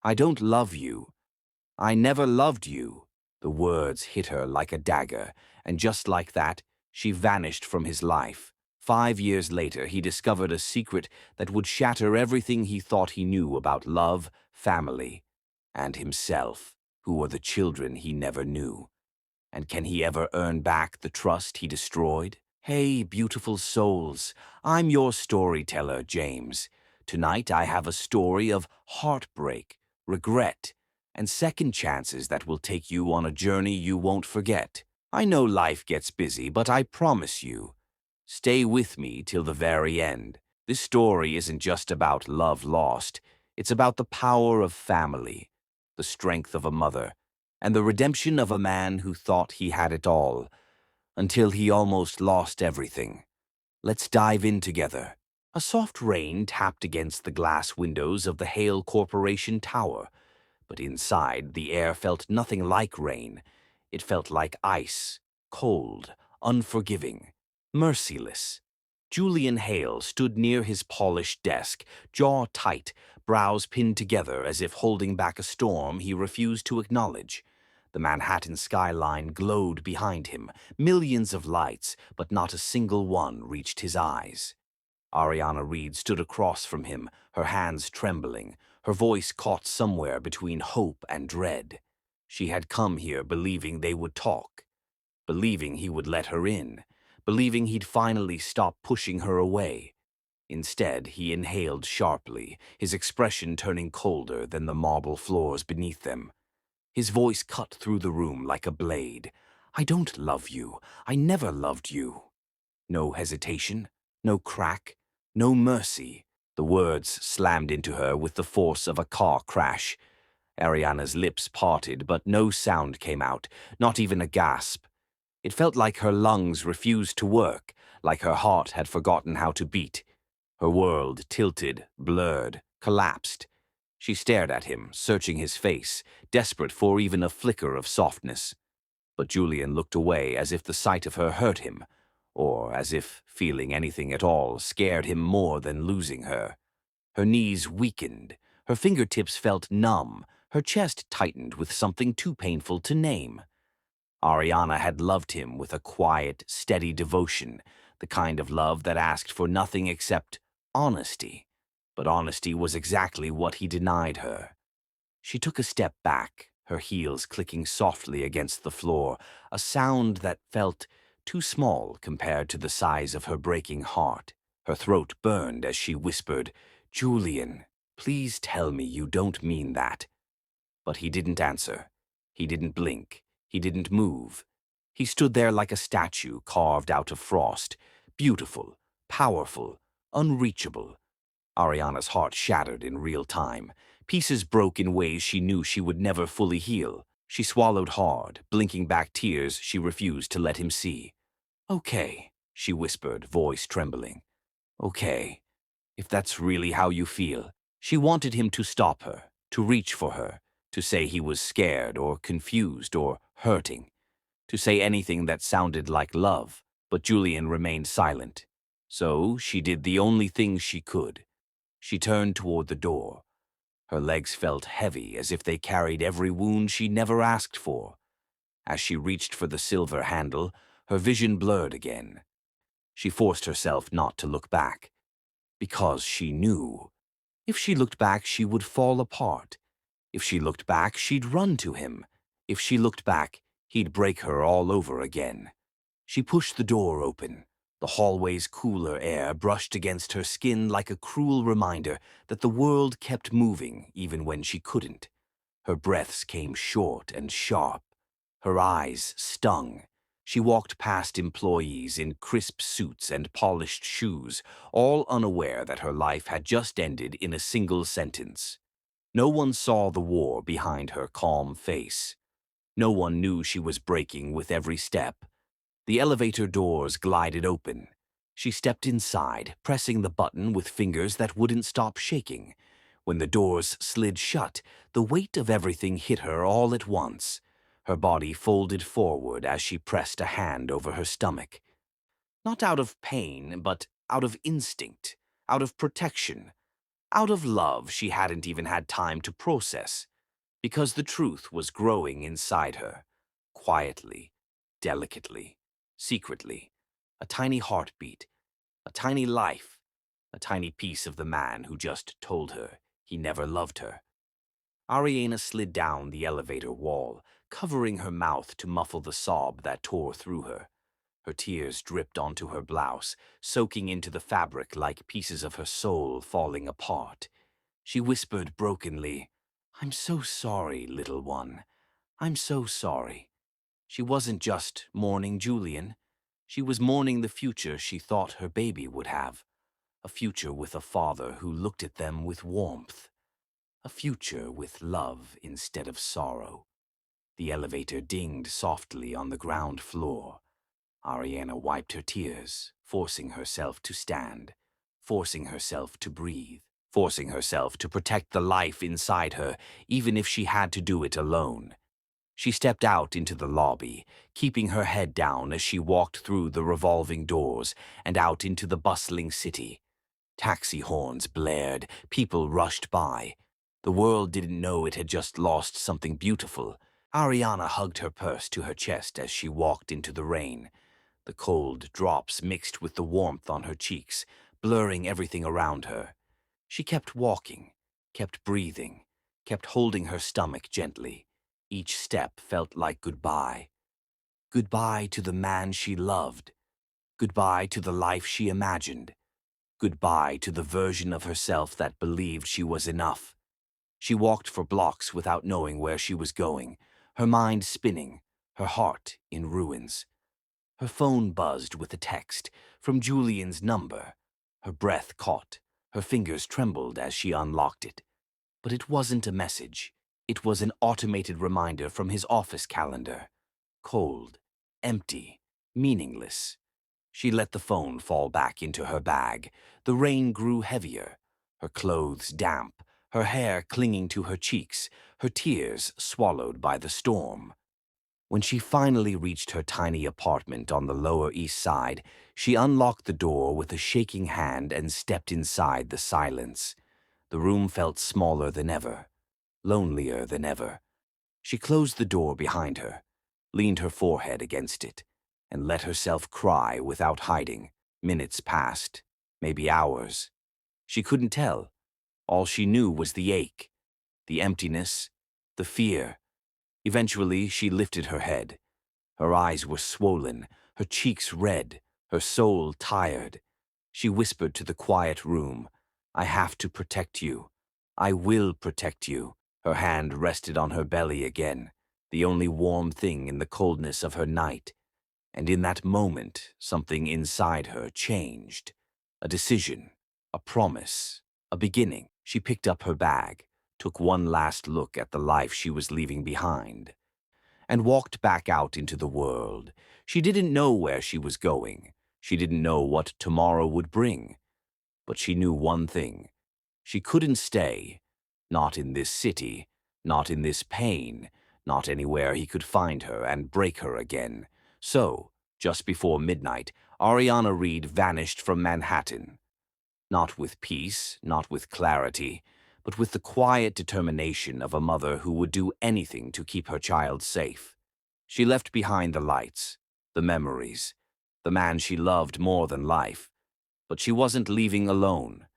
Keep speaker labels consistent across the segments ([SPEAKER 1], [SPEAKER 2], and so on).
[SPEAKER 1] I don't love you. I never loved you. The words hit her like a dagger, and just like that, she vanished from his life. 5 years later, he discovered a secret that would shatter everything he thought he knew about love, family, and himself. Who were the children he never knew? And can he ever earn back the trust he destroyed? Hey, beautiful souls, I'm your storyteller, James. Tonight I have a story of heartbreak, regret, and second chances that will take you on a journey you won't forget. I know life gets busy, but I promise you, stay with me till the very end. This story isn't just about love lost, it's about the power of family, the strength of a mother, and the redemption of a man who thought he had it all, until he almost lost everything. Let's dive in together. A soft rain tapped against the glass windows of the Hale Corporation tower, but inside the air felt nothing like rain. It felt like ice, cold, unforgiving, merciless. Julian Hale stood near his polished desk, jaw tight, brows pinned together as if holding back a storm he refused to acknowledge. The Manhattan skyline glowed behind him, millions of lights, but not a single one reached his eyes. Ariana Reed stood across from him, her hands trembling, her voice caught somewhere between hope and dread. She had come here believing they would talk, believing he would let her in, believing he'd finally stop pushing her away. Instead, he inhaled sharply, his expression turning colder than the marble floors beneath them. His voice cut through the room like a blade. I don't love you. I never loved you. No hesitation, no crack, no mercy. The words slammed into her with the force of a car crash. Ariana's lips parted, but no sound came out, not even a gasp. It felt like her lungs refused to work, like her heart had forgotten how to beat. Her world tilted, blurred, collapsed. She stared at him, searching his face, desperate for even a flicker of softness. But Julian looked away as if the sight of her hurt him, or as if feeling anything at all scared him more than losing her. Her knees weakened, her fingertips felt numb, her chest tightened with something too painful to name. Ariana had loved him with a quiet, steady devotion, the kind of love that asked for nothing except honesty. But honesty was exactly what he denied her. She took a step back, her heels clicking softly against the floor, a sound that felt too small compared to the size of her breaking heart. Her throat burned as she whispered, "Julian, please tell me you don't mean that." But he didn't answer. He didn't blink. He didn't move. He stood there like a statue carved out of frost, beautiful, powerful, unreachable. Ariana's heart shattered in real time. Pieces broke in ways she knew she would never fully heal. She swallowed hard, blinking back tears she refused to let him see. "Okay," she whispered, voice trembling. "Okay, if that's really how you feel." She wanted him to stop her, to reach for her, to say he was scared or confused or hurting, to say anything that sounded like love, but Julian remained silent. So she did the only thing she could. She turned toward the door. Her legs felt heavy as if they carried every wound she never asked for. As she reached for the silver handle, her vision blurred again. She forced herself not to look back, because she knew. If she looked back, she would fall apart. If she looked back, she'd run to him. If she looked back, he'd break her all over again. She pushed the door open. The hallway's cooler air brushed against her skin like a cruel reminder that the world kept moving even when she couldn't. Her breaths came short and sharp. Her eyes stung. She walked past employees in crisp suits and polished shoes, all unaware that her life had just ended in a single sentence. No one saw the war behind her calm face. No one knew she was breaking with every step. The elevator doors glided open. She stepped inside, pressing the button with fingers that wouldn't stop shaking. When the doors slid shut, the weight of everything hit her all at once. Her body folded forward as she pressed a hand over her stomach. Not out of pain, but out of instinct, out of protection. Out of love she hadn't even had time to process, because the truth was growing inside her, quietly, delicately, secretly, a tiny heartbeat, a tiny life, a tiny piece of the man who just told her he never loved her. Ariana slid down the elevator wall, covering her mouth to muffle the sob that tore through her. Her tears dripped onto her blouse, soaking into the fabric like pieces of her soul falling apart. She whispered brokenly, "I'm so sorry, little one. I'm so sorry." She wasn't just mourning Julian. She was mourning the future she thought her baby would have. A future with a father who looked at them with warmth. A future with love instead of sorrow. The elevator dinged softly on the ground floor. Ariana wiped her tears, forcing herself to stand, forcing herself to breathe, forcing herself to protect the life inside her, even if she had to do it alone. She stepped out into the lobby, keeping her head down as she walked through the revolving doors and out into the bustling city. Taxi horns blared, people rushed by. The world didn't know it had just lost something beautiful. Ariana hugged her purse to her chest as she walked into the rain. The cold drops mixed with the warmth on her cheeks, blurring everything around her. She kept walking, kept breathing, kept holding her stomach gently. Each step felt like goodbye. Goodbye to the man she loved. Goodbye to the life she imagined. Goodbye to the version of herself that believed she was enough. She walked for blocks without knowing where she was going, her mind spinning, her heart in ruins. Her phone buzzed with a text from Julian's number. Her breath caught, her fingers trembled as she unlocked it. But it wasn't a message. It was an automated reminder from his office calendar. Cold, empty, meaningless. She let the phone fall back into her bag. The rain grew heavier, her clothes damp, her hair clinging to her cheeks, her tears swallowed by the storm. When she finally reached her tiny apartment on the Lower East Side, she unlocked the door with a shaking hand and stepped inside the silence. The room felt smaller than ever, lonelier than ever. She closed the door behind her, leaned her forehead against it, and let herself cry without hiding. Minutes passed, maybe hours. She couldn't tell. All she knew was the ache, the emptiness, the fear. Eventually, she lifted her head. Her eyes were swollen, her cheeks red, her soul tired. She whispered to the quiet room, "I have to protect you. I will protect you." Her hand rested on her belly again, the only warm thing in the coldness of her night. And in that moment, something inside her changed. A decision, a promise, a beginning. She picked up her bag, took one last look at the life she was leaving behind, and walked back out into the world. She didn't know where she was going. She didn't know what tomorrow would bring. But she knew one thing. She couldn't stay. Not in this city, not in this pain, not anywhere he could find her and break her again. So, just before midnight, Ariana Reed vanished from Manhattan. Not with peace, not with clarity, but with the quiet determination of a mother who would do anything to keep her child safe. She left behind the lights, the memories, the man she loved more than life. But she wasn't leaving alone.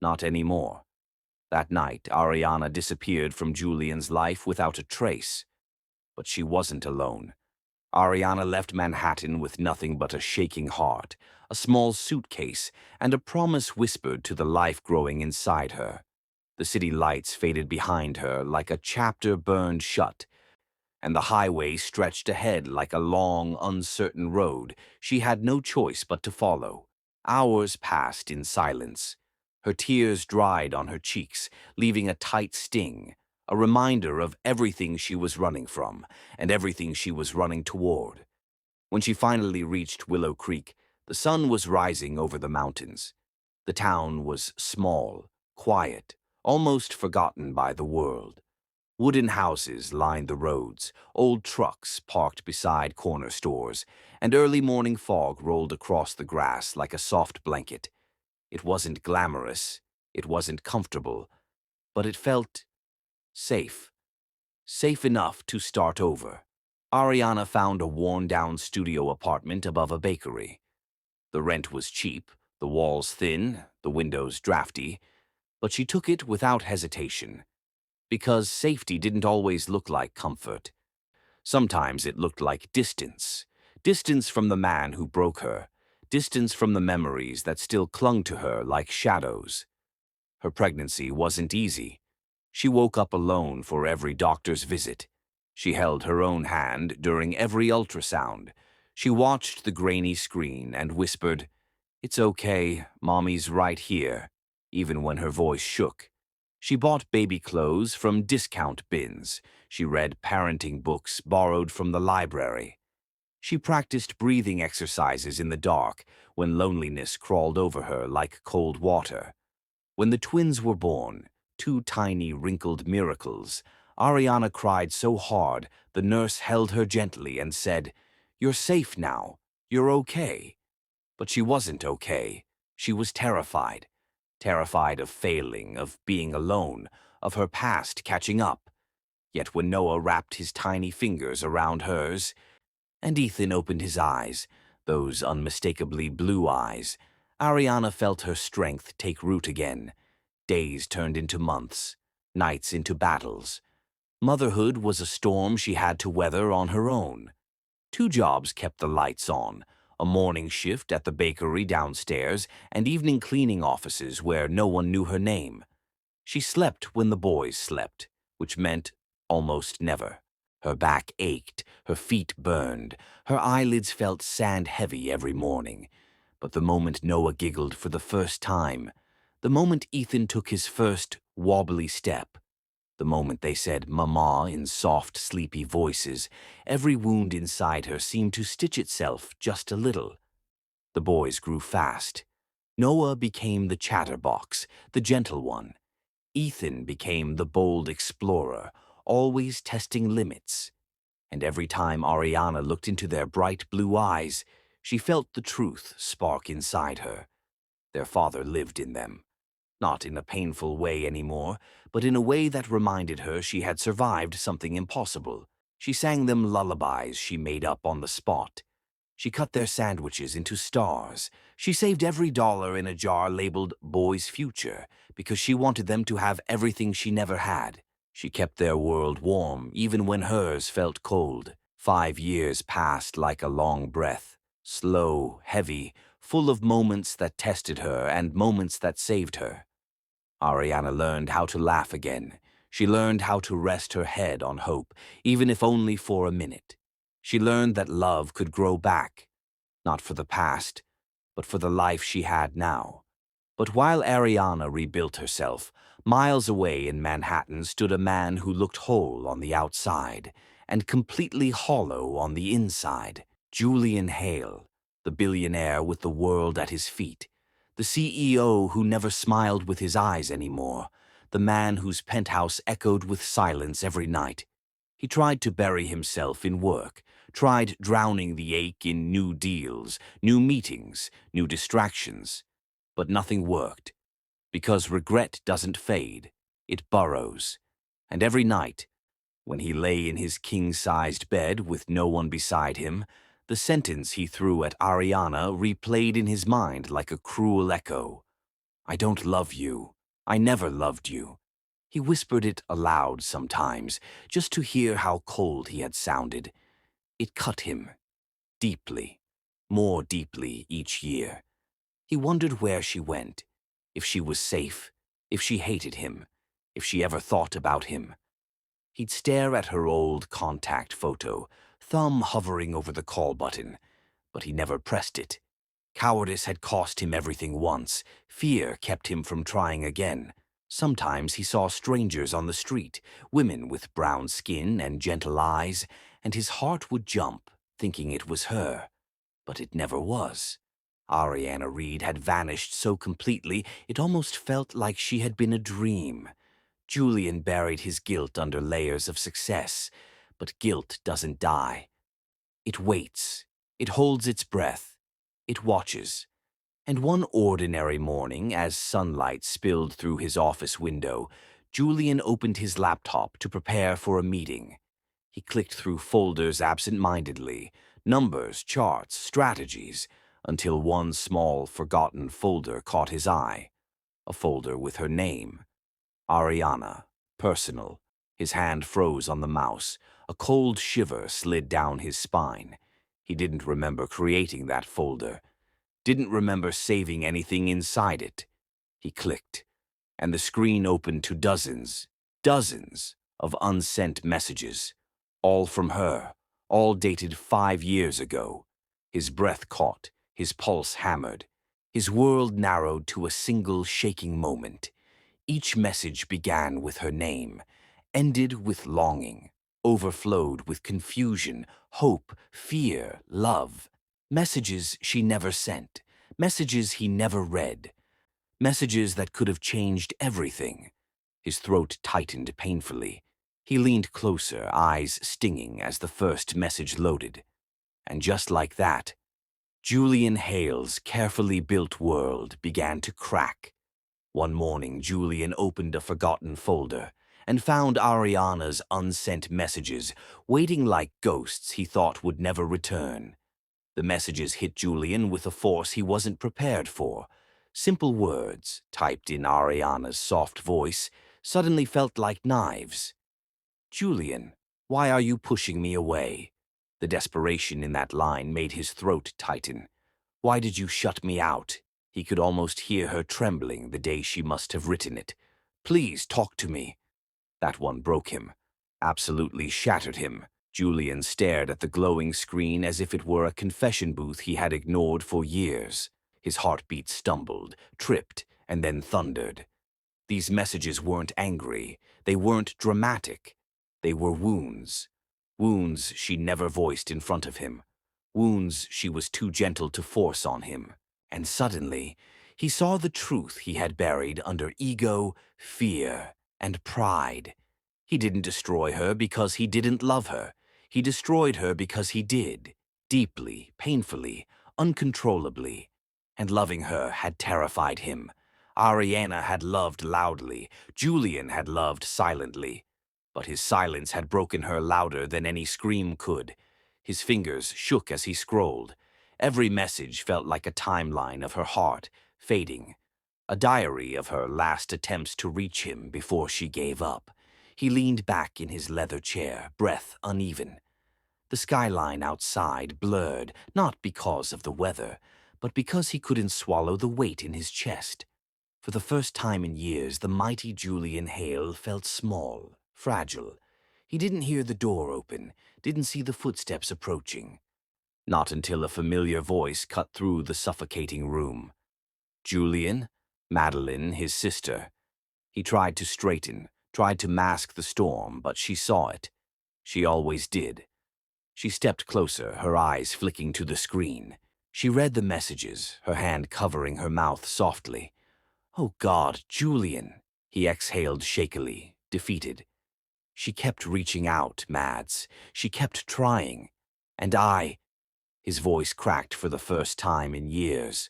[SPEAKER 1] Not anymore. That night, Ariana disappeared from Julian's life without a trace. But she wasn't alone. Ariana left Manhattan with nothing but a shaking heart, a small suitcase, and a promise whispered to the life growing inside her. The city lights faded behind her like a chapter burned shut, and the highway stretched ahead like a long, uncertain road she had no choice but to follow. Hours passed in silence. Her tears dried on her cheeks, leaving a tight sting, a reminder of everything she was running from and everything she was running toward. When she finally reached Willow Creek, the sun was rising over the mountains. The town was small, quiet, almost forgotten by the world. Wooden houses lined the roads, old trucks parked beside corner stores, and early morning fog rolled across the grass like a soft blanket. It wasn't glamorous. It wasn't comfortable, but it felt safe. Safe enough to start over. Ariana found a worn-down studio apartment above a bakery. The rent was cheap, the walls thin, the windows drafty, but she took it without hesitation. Because safety didn't always look like comfort. Sometimes it looked like distance. Distance from the man who broke her. Distance from the memories that still clung to her like shadows. Her pregnancy wasn't easy. She woke up alone for every doctor's visit. She held her own hand during every ultrasound. She watched the grainy screen and whispered, "It's okay, Mommy's right here," even when her voice shook. She bought baby clothes from discount bins. She read parenting books borrowed from the library. She practiced breathing exercises in the dark when loneliness crawled over her like cold water. When the twins were born, two tiny wrinkled miracles, Ariana cried so hard the nurse held her gently and said, "You're safe now. You're okay." But she wasn't okay. She was terrified. Terrified of failing, of being alone, of her past catching up. Yet when Noah wrapped his tiny fingers around hers, and Ethan opened his eyes, those unmistakably blue eyes, Ariana felt her strength take root again. Days turned into months, nights into battles. Motherhood was a storm she had to weather on her own. Two jobs kept the lights on, a morning shift at the bakery downstairs and evening cleaning offices where no one knew her name. She slept when the boys slept, which meant almost never. Her back ached, her feet burned, her eyelids felt sand-heavy every morning. But the moment Noah giggled for the first time, the moment Ethan took his first wobbly step, the moment they said "Mama" in soft, sleepy voices, every wound inside her seemed to stitch itself just a little. The boys grew fast. Noah became the chatterbox, the gentle one. Ethan became the bold explorer, always testing limits. And every time Ariana looked into their bright blue eyes, she felt the truth spark inside her. Their father lived in them. Not in a painful way anymore, but in a way that reminded her she had survived something impossible. She sang them lullabies she made up on the spot. She cut their sandwiches into stars. She saved every dollar in a jar labeled "Boy's Future" because she wanted them to have everything she never had. She kept their world warm even when hers felt cold. 5 years passed like a long breath, slow, heavy, full of moments that tested her and moments that saved her. Ariana learned how to laugh again. She learned how to rest her head on hope, even if only for a minute. She learned that love could grow back, not for the past, but for the life she had now. But while Ariana rebuilt herself, miles away in Manhattan stood a man who looked whole on the outside and completely hollow on the inside. Julian Hale, the billionaire with the world at his feet. The CEO who never smiled with his eyes anymore. The man whose penthouse echoed with silence every night. He tried to bury himself in work, tried drowning the ache in new deals, new meetings, new distractions. But nothing worked, because regret doesn't fade, it burrows. And every night, when he lay in his king-sized bed with no one beside him, the sentence he threw at Ariana replayed in his mind like a cruel echo. "I don't love you. I never loved you." He whispered it aloud sometimes, just to hear how cold he had sounded. It cut him, deeply, more deeply each year. He wondered where she went, if she was safe, if she hated him, if she ever thought about him. He'd stare at her old contact photo, thumb hovering over the call button, but he never pressed it. Cowardice had cost him everything once. Fear kept him from trying again. Sometimes he saw strangers on the street, women with brown skin and gentle eyes, and his heart would jump, thinking it was her. But it never was. Ariana Reed had vanished so completely it almost felt like she had been a dream. Julian buried his guilt under layers of success, but guilt doesn't die. It waits. It holds its breath. It watches. And one ordinary morning, as sunlight spilled through his office window, Julian opened his laptop to prepare for a meeting. He clicked through folders absent-mindedly, numbers, charts, strategies, until one small, forgotten folder caught his eye. A folder with her name. Ariana. Personal. His hand froze on the mouse. A cold shiver slid down his spine. He didn't remember creating that folder. Didn't remember saving anything inside it. He clicked, and the screen opened to dozens of unsent messages, all from her, all dated 5 years ago. His breath caught, his pulse hammered, his world narrowed to a single shaking moment. Each message began with her name, ended with longing, overflowed with confusion, hope, fear, love. Messages she never sent, messages he never read, messages that could have changed everything. His throat tightened painfully. He leaned closer, eyes stinging as the first message loaded. And just like that, Julian Hale's carefully built world began to crack. One morning, Julian opened a forgotten folder and found Ariana's unsent messages, waiting like ghosts he thought would never return. The messages hit Julian with a force he wasn't prepared for. Simple words, typed in Ariana's soft voice, suddenly felt like knives. "Julian, why are you pushing me away?" The desperation in that line made his throat tighten. "Why did you shut me out?" He could almost hear her trembling the day she must have written it. "Please talk to me." That one broke him, absolutely shattered him. Julian stared at the glowing screen as if it were a confession booth he had ignored for years. His heartbeat stumbled, tripped, and then thundered. These messages weren't angry. They weren't dramatic. They were wounds. Wounds she never voiced in front of him. Wounds she was too gentle to force on him. And suddenly, he saw the truth he had buried under ego, fear, and pride. He didn't destroy her because he didn't love her. He destroyed her because he did, deeply, painfully, uncontrollably. And loving her had terrified him. Ariana had loved loudly. Julian had loved silently. But his silence had broken her louder than any scream could. His fingers shook as he scrolled. Every message felt like a timeline of her heart, fading. A diary of her last attempts to reach him before she gave up. He leaned back in his leather chair, breath uneven. The skyline outside blurred, not because of the weather, but because he couldn't swallow the weight in his chest. For the first time in years, the mighty Julian Hale felt small, fragile. He didn't hear the door open, didn't see the footsteps approaching. Not until a familiar voice cut through the suffocating room. "Julian?" Madeline, his sister. He tried to straighten, tried to mask the storm, but she saw it. She always did. She stepped closer, her eyes flicking to the screen. She read the messages, her hand covering her mouth softly. "Oh God, Julian!" He exhaled shakily, defeated. She kept reaching out, Mads. She kept trying. And I... His voice cracked for the first time in years.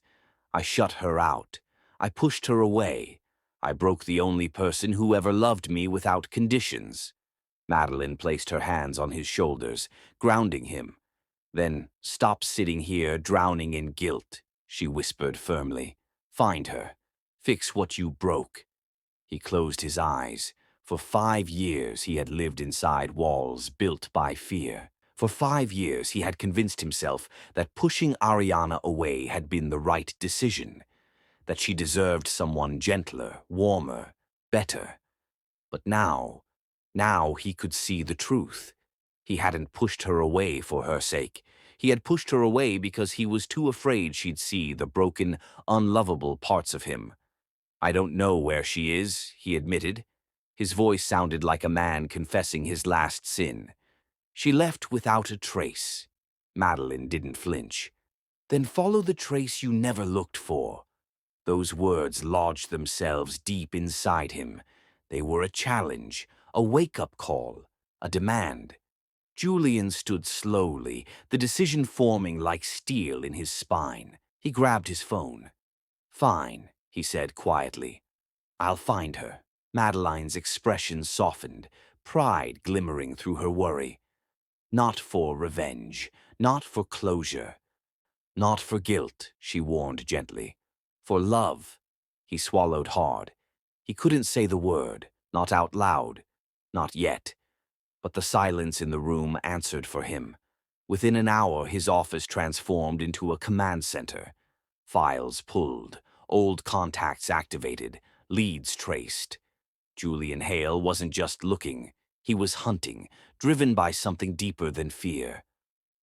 [SPEAKER 1] "I shut her out. I pushed her away. I broke the only person who ever loved me without conditions." Madeline placed her hands on his shoulders, grounding him. "Then stop sitting here drowning in guilt," she whispered firmly. "Find her. Fix what you broke." He closed his eyes. For 5 years he had lived inside walls built by fear. For 5 years he had convinced himself that pushing Ariana away had been the right decision, that she deserved someone gentler, warmer, better. But now he could see the truth. He hadn't pushed her away for her sake. He had pushed her away because he was too afraid she'd see the broken, unlovable parts of him. "I don't know where she is," he admitted. His voice sounded like a man confessing his last sin. "She left without a trace." Madeline didn't flinch. "Then follow the trace you never looked for." Those words lodged themselves deep inside him. They were a challenge, a wake-up call, a demand. Julian stood slowly, the decision forming like steel in his spine. He grabbed his phone. Fine, he said quietly. I'll find her. Madeline's expression softened, pride glimmering through her worry. Not for revenge, not for closure, not for guilt, she warned gently. For love. He swallowed hard. He couldn't say the word, not out loud, not yet. But the silence in the room answered for him. Within an hour, his office transformed into a command center. Files pulled, old contacts activated, leads traced. Julian Hale wasn't just looking, he was hunting, driven by something deeper than fear.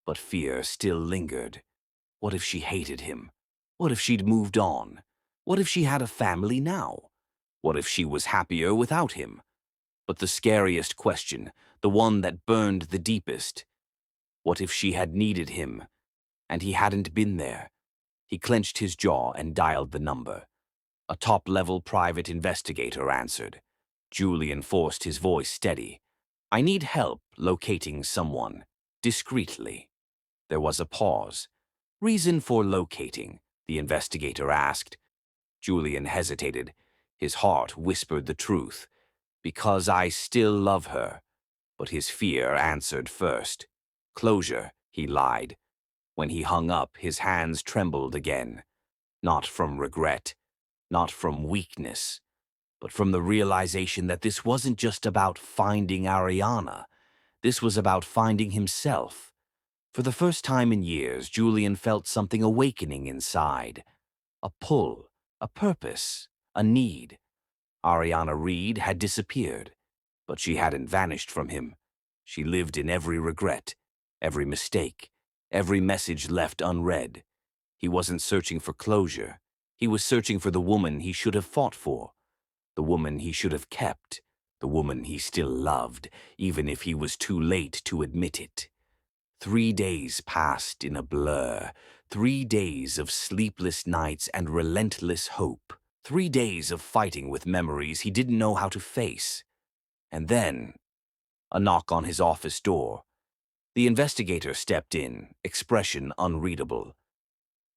[SPEAKER 1] But fear still lingered. What if she hated him? What if she'd moved on? What if she had a family now? What if she was happier without him? But the scariest question, the one that burned the deepest, what if she had needed him, and he hadn't been there? He clenched his jaw and dialed the number. A top-level private investigator answered. Julian forced his voice steady. I need help locating someone, discreetly. There was a pause. Reason for locating, the investigator asked. Julian hesitated. His heart whispered the truth. Because I still love her. But his fear answered first. Closure, he lied. When he hung up, his hands trembled again. Not from regret, not from weakness, but from the realization that this wasn't just about finding Ariana. This was about finding himself. For the first time in years, Julian felt something awakening inside. A pull, a purpose, a need. Ariana Reed had disappeared, but she hadn't vanished from him. She lived in every regret, every mistake, every message left unread. He wasn't searching for closure. He was searching for the woman he should have fought for, the woman he should have kept, the woman he still loved, even if he was too late to admit it. 3 days passed in a blur, 3 days of sleepless nights and relentless hope, 3 days of fighting with memories he didn't know how to face. And then, a knock on his office door. The investigator stepped in, expression unreadable.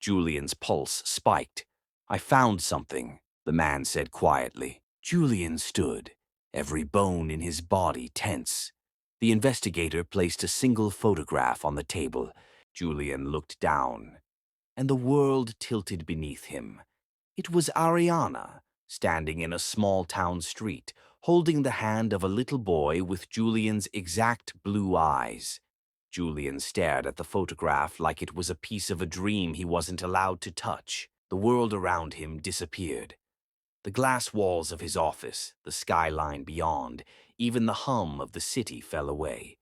[SPEAKER 1] Julian's pulse spiked. I found something, the man said quietly. Julian stood, every bone in his body tense. The investigator placed a single photograph on the table. Julian looked down, and the world tilted beneath him. It was Ariana, standing in a small-town street, holding the hand of a little boy with Julian's exact blue eyes. Julian stared at the photograph like it was a piece of a dream he wasn't allowed to touch. The world around him disappeared. The glass walls of his office, the skyline beyond, even the hum of the city fell away.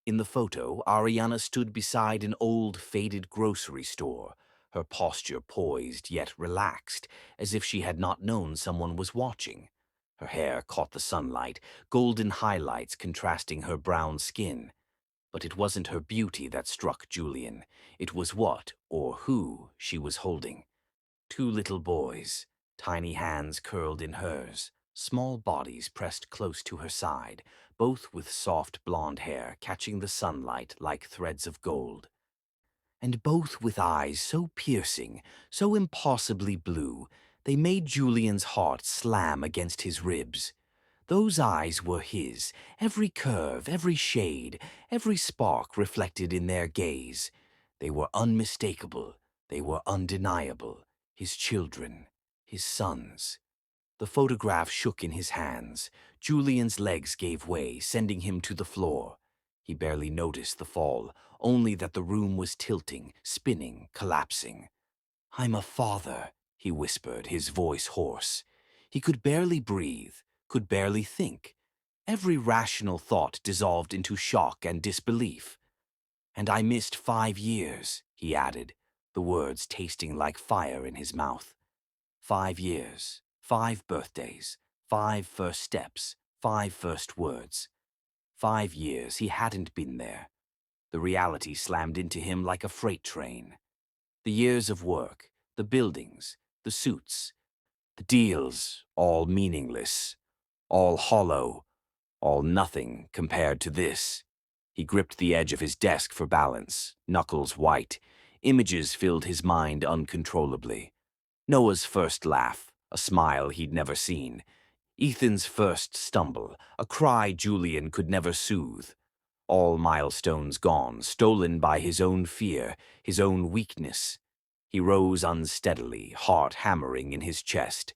[SPEAKER 1] In the photo, Ariana stood beside an old, faded grocery store, her posture poised yet relaxed, as if she had not known someone was watching. Her hair caught the sunlight, golden highlights contrasting her brown skin. But it wasn't her beauty that struck Julian. It was what, or who, she was holding. 2 little boys, tiny hands curled in hers, small bodies pressed close to her side, both with soft blonde hair catching the sunlight like threads of gold. And both with eyes so piercing, so impossibly blue, they made Julian's heart slam against his ribs. Those eyes were his, every curve, every shade, every spark reflected in their gaze. They were unmistakable, they were undeniable, his children, his sons. The photograph shook in his hands. Julian's legs gave way, sending him to the floor. He barely noticed the fall, only that the room was tilting, spinning, collapsing. I'm a father, he whispered, his voice hoarse. He could barely breathe, could barely think. Every rational thought dissolved into shock and disbelief. And I missed 5 years, he added, the words tasting like fire in his mouth. 5 years, 5 birthdays, 5 first steps, 5 first words. 5 years he hadn't been there. The reality slammed into him like a freight train. The years of work, the buildings, the suits, the deals, all meaningless, all hollow, all nothing compared to this. He gripped the edge of his desk for balance, knuckles white. Images filled his mind uncontrollably. Noah's first laugh, a smile he'd never seen. Ethan's first stumble, a cry Julian could never soothe. All milestones gone, stolen by his own fear, his own weakness. He rose unsteadily, heart hammering in his chest.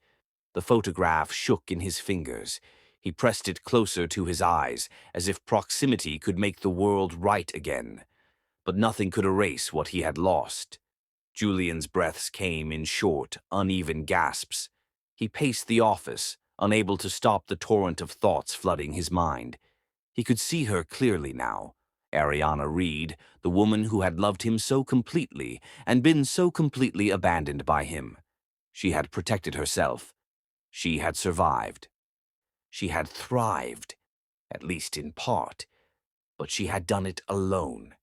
[SPEAKER 1] The photograph shook in his fingers. He pressed it closer to his eyes, as if proximity could make the world right again. But nothing could erase what he had lost. Julian's breaths came in short, uneven gasps. He paced the office, unable to stop the torrent of thoughts flooding his mind. He could see her clearly now. Ariana Reed, the woman who had loved him so completely and been so completely abandoned by him. She had protected herself. She had survived. She had thrived, at least in part. But she had done it alone,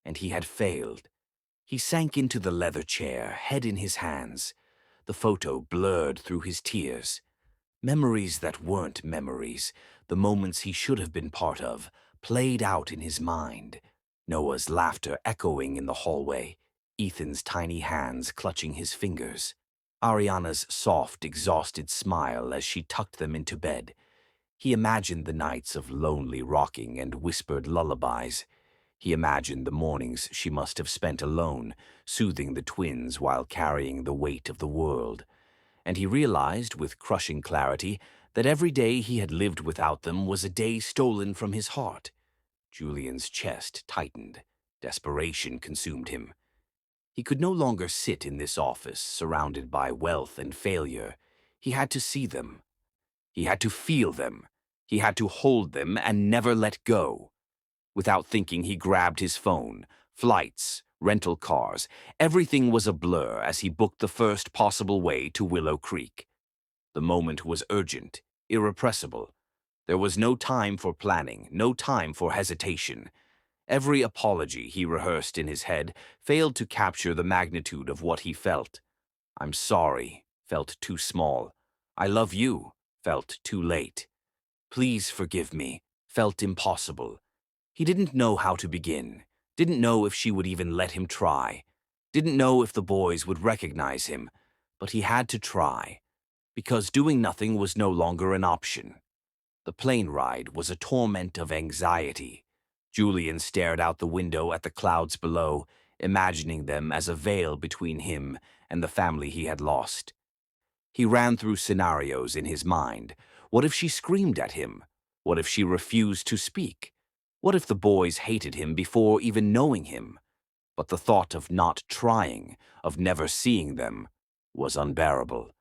[SPEAKER 1] and he had failed. He sank into the leather chair, head in his hands. The photo blurred through his tears. Memories that weren't memories, the moments he should have been part of, played out in his mind. Noah's laughter echoing in the hallway, Ethan's tiny hands clutching his fingers. Ariana's soft, exhausted smile as she tucked them into bed. He imagined the nights of lonely rocking and whispered lullabies. He imagined the mornings she must have spent alone, soothing the twins while carrying the weight of the world. And he realized with crushing clarity that every day he had lived without them was a day stolen from his heart. Julian's chest tightened. Desperation consumed him. He could no longer sit in this office, surrounded by wealth and failure. He had to see them. He had to feel them. He had to hold them and never let go. Without thinking, he grabbed his phone. Flights, rental cars, everything was a blur as he booked the first possible way to Willow Creek. The moment was urgent, irrepressible. There was no time for planning, no time for hesitation. Every apology he rehearsed in his head failed to capture the magnitude of what he felt. "I'm sorry," felt too small. "I love you," felt too late. "Please forgive me," felt impossible. He didn't know how to begin, didn't know if she would even let him try, didn't know if the boys would recognize him, but he had to try, because doing nothing was no longer an option. The plane ride was a torment of anxiety. Julian stared out the window at the clouds below, imagining them as a veil between him and the family he had lost. He ran through scenarios in his mind. What if she screamed at him? What if she refused to speak? What if the boys hated him before even knowing him? But the thought of not trying, of never seeing them, was unbearable.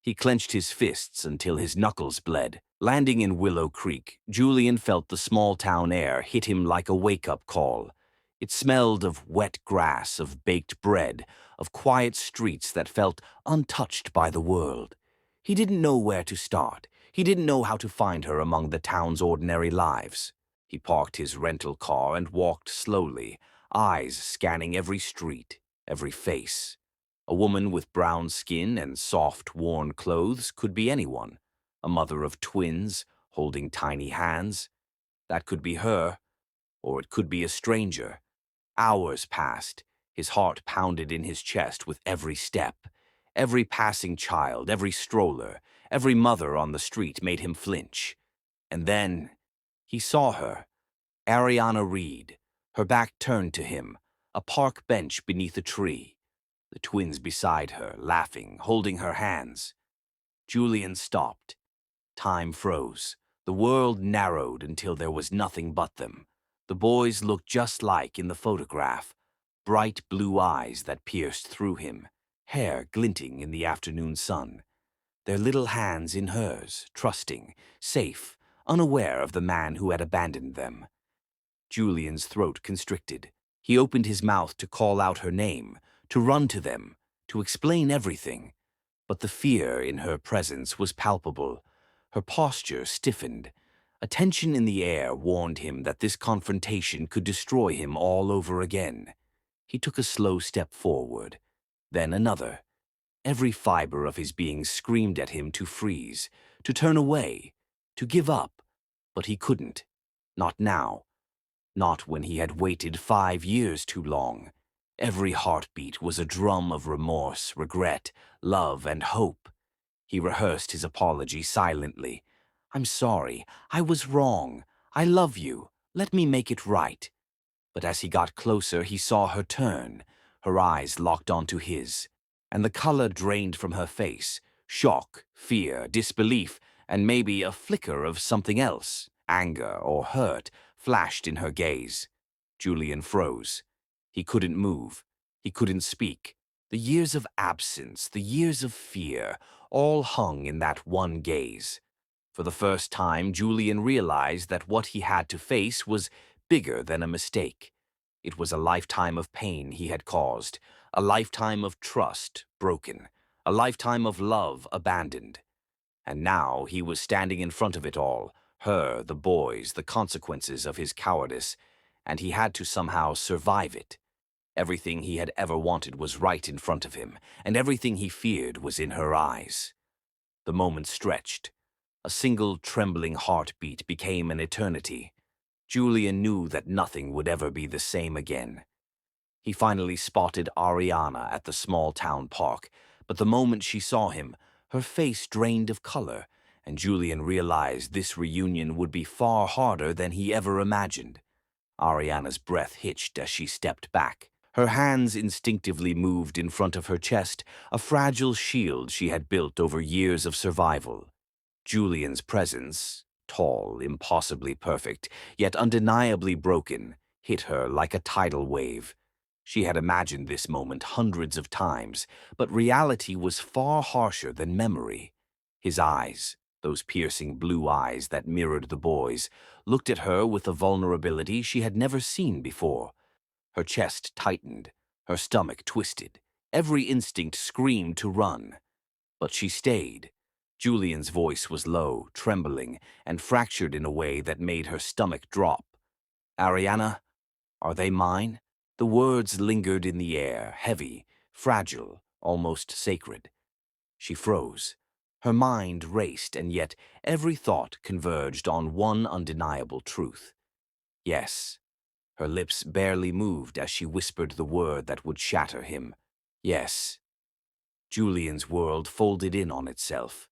[SPEAKER 1] He clenched his fists until his knuckles bled. Landing in Willow Creek, Julian felt the small-town air hit him like a wake-up call. It smelled of wet grass, of baked bread, of quiet streets that felt untouched by the world. He didn't know where to start. He didn't know how to find her among the town's ordinary lives. He parked his rental car and walked slowly, eyes scanning every street, every face. A woman with brown skin and soft, worn clothes could be anyone. A mother of twins, holding tiny hands. That could be her, or it could be a stranger. Hours passed. His heart pounded in his chest with every step. Every passing child, every stroller, every mother on the street made him flinch. And then he saw her, Ariana Reed, her back turned to him, a park bench beneath a tree. The twins beside her, laughing, holding her hands. Julian stopped. Time froze. The world narrowed until there was nothing but them. The boys looked just like in the photograph. Bright blue eyes that pierced through him, hair glinting in the afternoon sun. Their little hands in hers, trusting, safe, unaware of the man who had abandoned them. Julian's throat constricted. He opened his mouth to call out her name, to run to them, to explain everything. But the fear in her presence was palpable. Her posture stiffened. A tension in the air warned him that this confrontation could destroy him all over again. He took a slow step forward, then another. Every fiber of his being screamed at him to freeze, to turn away, to give up. But he couldn't. Not now. Not when he had waited 5 years too long. Every heartbeat was a drum of remorse, regret, love, and hope. He rehearsed his apology silently. "I'm sorry. I was wrong. I love you. Let me make it right." But as he got closer, he saw her turn. Her eyes locked onto his, and the color drained from her face. Shock, fear, disbelief, and maybe a flicker of something else, anger or hurt, flashed in her gaze. Julian froze. He couldn't move. He couldn't speak. The years of absence, the years of fear, all hung in that one gaze. For the first time, Julian realized that what he had to face was bigger than a mistake. It was a lifetime of pain he had caused, a lifetime of trust broken, a lifetime of love abandoned. And now he was standing in front of it all, her, the boys, the consequences of his cowardice, and he had to somehow survive it. Everything he had ever wanted was right in front of him, and everything he feared was in her eyes. The moment stretched. A single trembling heartbeat became an eternity. Julian knew that nothing would ever be the same again. He finally spotted Ariana at the small-town park, but the moment she saw him, her face drained of color, and Julian realized this reunion would be far harder than he ever imagined. Ariana's breath hitched as she stepped back. Her hands instinctively moved in front of her chest, a fragile shield she had built over years of survival. Julian's presence, tall, impossibly perfect, yet undeniably broken, hit her like a tidal wave. She had imagined this moment hundreds of times, but reality was far harsher than memory. His eyes, those piercing blue eyes that mirrored the boys, looked at her with a vulnerability she had never seen before. Her chest tightened, her stomach twisted. Every instinct screamed to run. But she stayed. Julian's voice was low, trembling, and fractured in a way that made her stomach drop. "Ariana, are they mine?" The words lingered in the air, heavy, fragile, almost sacred. She froze. Her mind raced, and yet every thought converged on one undeniable truth. Yes. Her lips barely moved as she whispered the word that would shatter him. Yes. Julian's world folded in on itself.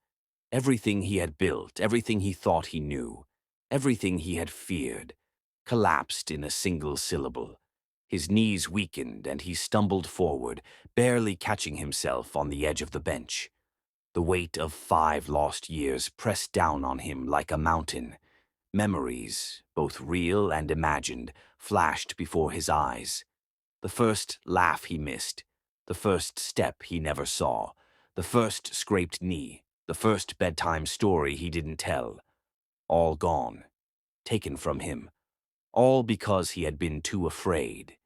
[SPEAKER 1] Everything he had built, everything he thought he knew, everything he had feared, collapsed in a single syllable. His knees weakened and he stumbled forward, barely catching himself on the edge of the bench. The weight of 5 lost years pressed down on him like a mountain. Memories, both real and imagined, flashed before his eyes. The first laugh he missed, the first step he never saw, the first scraped knee, the first bedtime story he didn't tell. All gone, taken from him, all because he had been too afraid.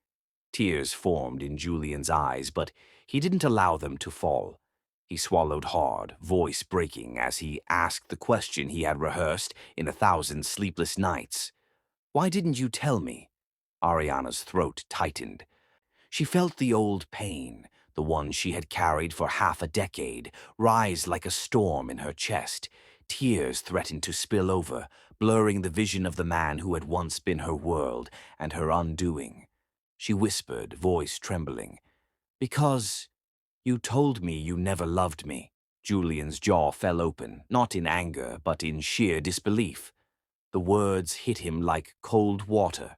[SPEAKER 1] Tears formed in Julian's eyes, but he didn't allow them to fall. He swallowed hard, voice breaking as he asked the question he had rehearsed in 1,000 sleepless nights. "Why didn't you tell me?" Ariana's throat tightened. She felt the old pain, the one she had carried for half a decade, rise like a storm in her chest. Tears threatened to spill over, blurring the vision of the man who had once been her world and her undoing. She whispered, voice trembling, "Because you told me you never loved me." Julian's jaw fell open, not in anger, but in sheer disbelief. The words hit him like cold water.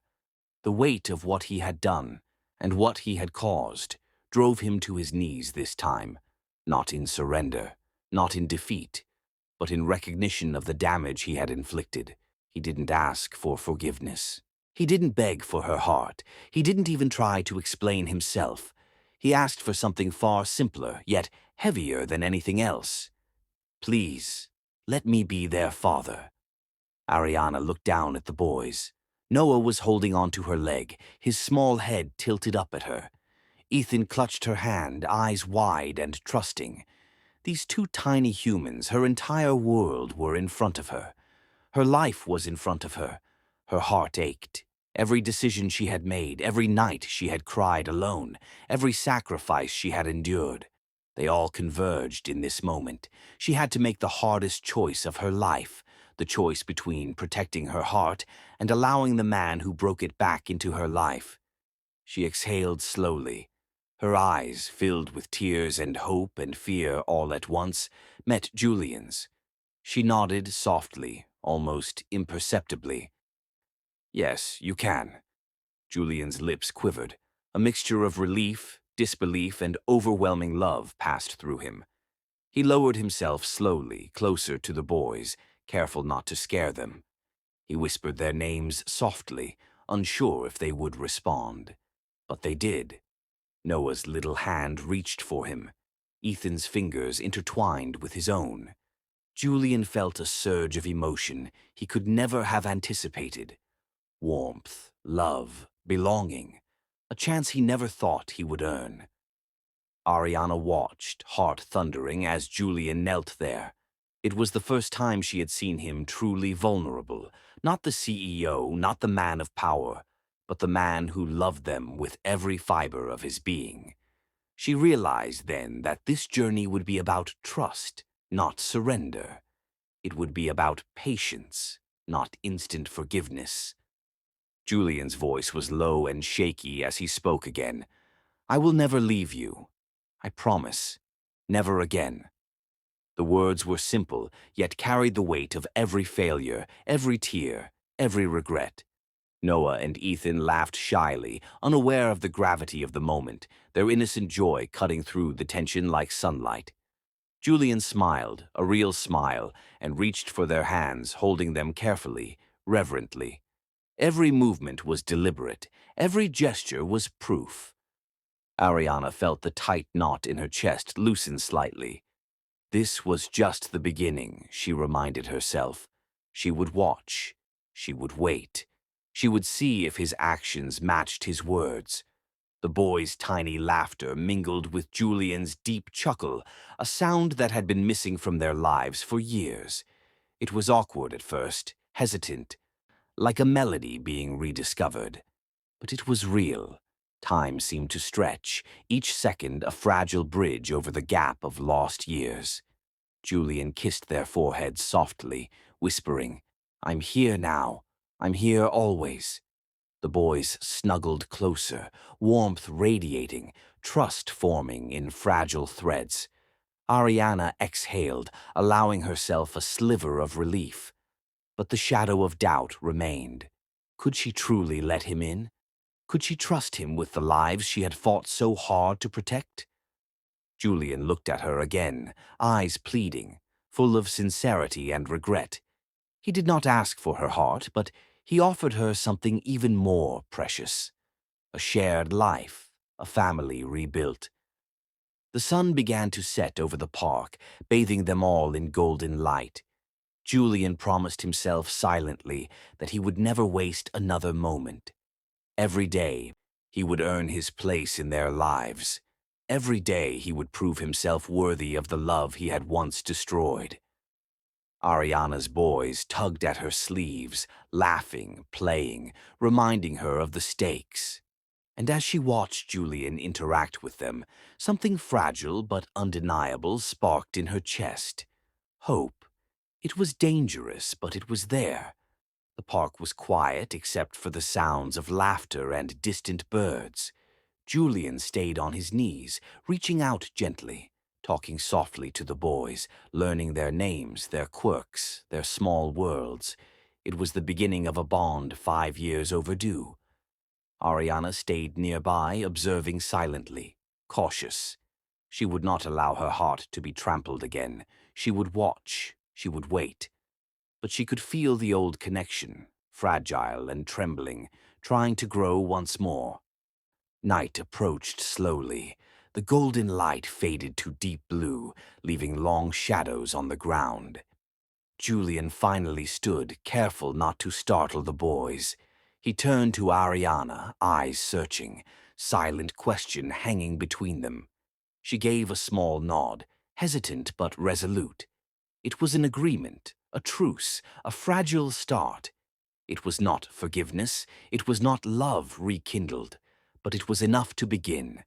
[SPEAKER 1] The weight of what he had done, and what he had caused, drove him to his knees this time, not in surrender, not in defeat, but in recognition of the damage he had inflicted. He didn't ask for forgiveness. He didn't beg for her heart. He didn't even try to explain himself. He asked for something far simpler, yet heavier than anything else. "Please, let me be their father." Ariana looked down at the boys. Noah was holding onto her leg, his small head tilted up at her. Ethan clutched her hand, eyes wide and trusting. These two tiny humans, her entire world, were in front of her. Her life was in front of her. Her heart ached. Every decision she had made, every night she had cried alone, every sacrifice she had endured. They all converged in this moment. She had to make the hardest choice of her life, the choice between protecting her heart and allowing the man who broke it back into her life. She exhaled slowly. Her eyes, filled with tears and hope and fear all at once, met Julian's. She nodded softly, almost imperceptibly. "Yes, you can." Julian's lips quivered. A mixture of relief, disbelief, and overwhelming love passed through him. He lowered himself slowly, closer to the boys, careful not to scare them. He whispered their names softly, unsure if they would respond. But they did. Noah's little hand reached for him. Ethan's fingers intertwined with his own. Julian felt a surge of emotion he could never have anticipated. Warmth, love, belonging. A chance he never thought he would earn. Ariana watched, heart thundering, as Julian knelt there. It was the first time she had seen him truly vulnerable. Not the CEO, not the man of power, but the man who loved them with every fiber of his being. She realized then that this journey would be about trust, not surrender. It would be about patience, not instant forgiveness. Julian's voice was low and shaky as he spoke again. "I will never leave you. I promise. Never again." The words were simple, yet carried the weight of every failure, every tear, every regret. Noah and Ethan laughed shyly, unaware of the gravity of the moment, their innocent joy cutting through the tension like sunlight. Julian smiled, a real smile, and reached for their hands, holding them carefully, reverently. Every movement was deliberate, every gesture was proof. Ariana felt the tight knot in her chest loosen slightly. This was just the beginning, she reminded herself. She would watch. She would wait. She would see if his actions matched his words. The boys' tiny laughter mingled with Julian's deep chuckle, a sound that had been missing from their lives for years. It was awkward at first, hesitant, like a melody being rediscovered. But it was real. Time seemed to stretch, each second a fragile bridge over the gap of lost years. Julian kissed their foreheads softly, whispering, "I'm here now. I'm here always." The boys snuggled closer, warmth radiating, trust forming in fragile threads. Ariana exhaled, allowing herself a sliver of relief. But the shadow of doubt remained. Could she truly let him in? Could she trust him with the lives she had fought so hard to protect? Julian looked at her again, eyes pleading, full of sincerity and regret. He did not ask for her heart, but he offered her something even more precious. A shared life, a family rebuilt. The sun began to set over the park, bathing them all in golden light. Julian promised himself silently that he would never waste another moment. Every day, he would earn his place in their lives. Every day, he would prove himself worthy of the love he had once destroyed. Ariana's boys tugged at her sleeves, laughing, playing, reminding her of the stakes. And as she watched Julian interact with them, something fragile but undeniable sparked in her chest. Hope. It was dangerous, but it was there. The park was quiet except for the sounds of laughter and distant birds. Julian stayed on his knees, reaching out gently, talking softly to the boys, learning their names, their quirks, their small worlds. It was the beginning of a bond 5 years overdue. Ariana stayed nearby, observing silently, cautious. She would not allow her heart to be trampled again. She would watch. She would wait. But she could feel the old connection, fragile and trembling, trying to grow once more. Night approached slowly. The golden light faded to deep blue, leaving long shadows on the ground. Julian finally stood, careful not to startle the boys. He turned to Ariana, eyes searching, silent question hanging between them. She gave a small nod, hesitant but resolute. It was an agreement, a truce, a fragile start. It was not forgiveness, it was not love rekindled, but it was enough to begin.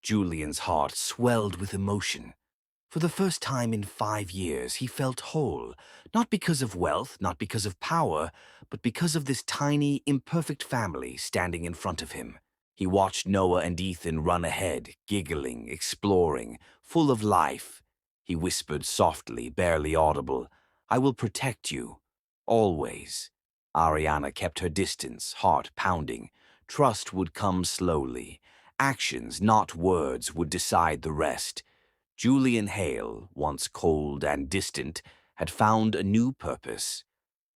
[SPEAKER 1] Julian's heart swelled with emotion. For the first time in 5 years, he felt whole, not because of wealth, not because of power, but because of this tiny, imperfect family standing in front of him. He watched Noah and Ethan run ahead, giggling, exploring, full of life. He whispered softly, barely audible, "I will protect you. Always." Ariana kept her distance, heart pounding. Trust would come slowly. Actions, not words, would decide the rest. Julian Hale, once cold and distant, had found a new purpose.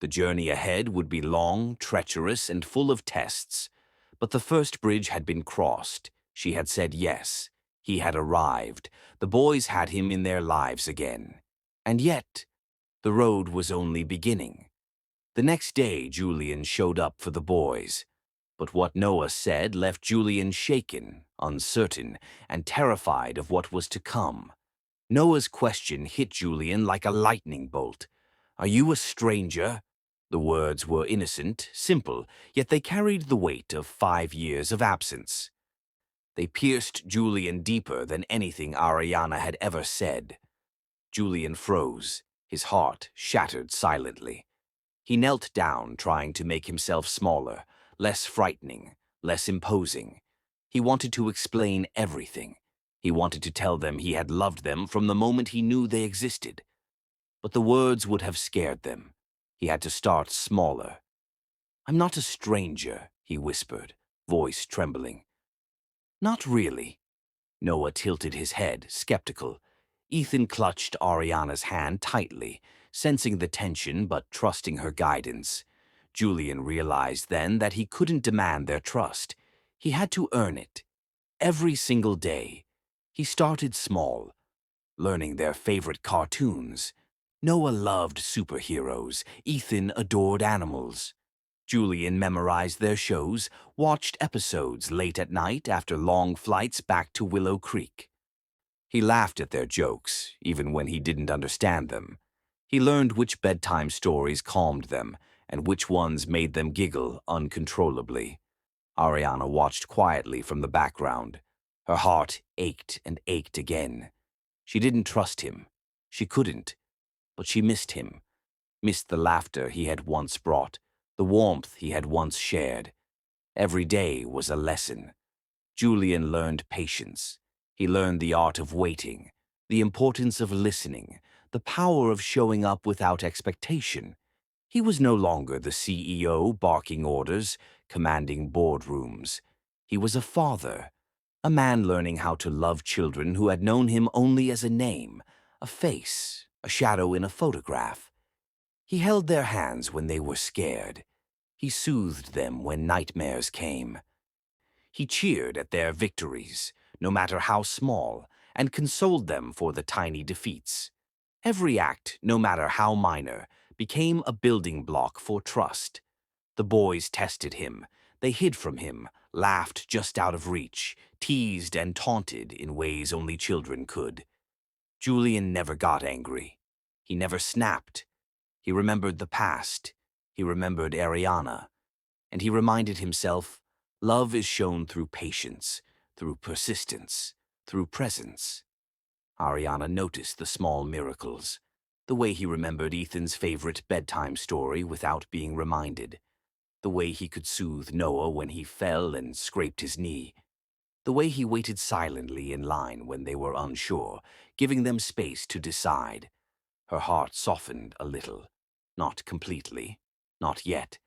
[SPEAKER 1] The journey ahead would be long, treacherous, and full of tests. But the first bridge had been crossed. She had said yes. He had arrived. The boys had him in their lives again. And yet, the road was only beginning. The next day, Julian showed up for the boys. But what Noah said left Julian shaken, uncertain, and terrified of what was to come. Noah's question hit Julian like a lightning bolt. "Are you a stranger?" The words were innocent, simple, yet they carried the weight of 5 years of absence. They pierced Julian deeper than anything Ariana had ever said. Julian froze, his heart shattered silently. He knelt down, trying to make himself smaller, less frightening, less imposing. He wanted to explain everything. He wanted to tell them he had loved them from the moment he knew they existed. But the words would have scared them. He had to start smaller. "I'm not a stranger," he whispered, voice trembling. "Not really." Noah tilted his head, skeptical. Ethan clutched Ariana's hand tightly, sensing the tension but trusting her guidance. Julian realized then that he couldn't demand their trust. He had to earn it. Every single day. He started small, learning their favorite cartoons. Noah loved superheroes. Ethan adored animals. Julian memorized their shows, watched episodes late at night after long flights back to Willow Creek. He laughed at their jokes, even when he didn't understand them. He learned which bedtime stories calmed them and which ones made them giggle uncontrollably. Ariana watched quietly from the background. Her heart ached and ached again. She didn't trust him. She couldn't. But she missed him. Missed the laughter he had once brought, the warmth he had once shared. Every day was a lesson. Julian learned patience. He learned the art of waiting, the importance of listening, the power of showing up without expectation. He was no longer the CEO barking orders, commanding boardrooms. He was a father, a man learning how to love children who had known him only as a name, a face, a shadow in a photograph. He held their hands when they were scared. He soothed them when nightmares came. He cheered at their victories, no matter how small, and consoled them for the tiny defeats. Every act, no matter how minor, became a building block for trust. The boys tested him. They hid from him, laughed just out of reach, teased and taunted in ways only children could. Julian never got angry. He never snapped. He remembered the past. He remembered Ariana. And he reminded himself, love is shown through patience, through persistence, through presence. Ariana noticed the small miracles, the way he remembered Ethan's favorite bedtime story without being reminded, the way he could soothe Noah when he fell and scraped his knee, the way he waited silently in line when they were unsure, giving them space to decide. Her heart softened a little, not completely, not yet,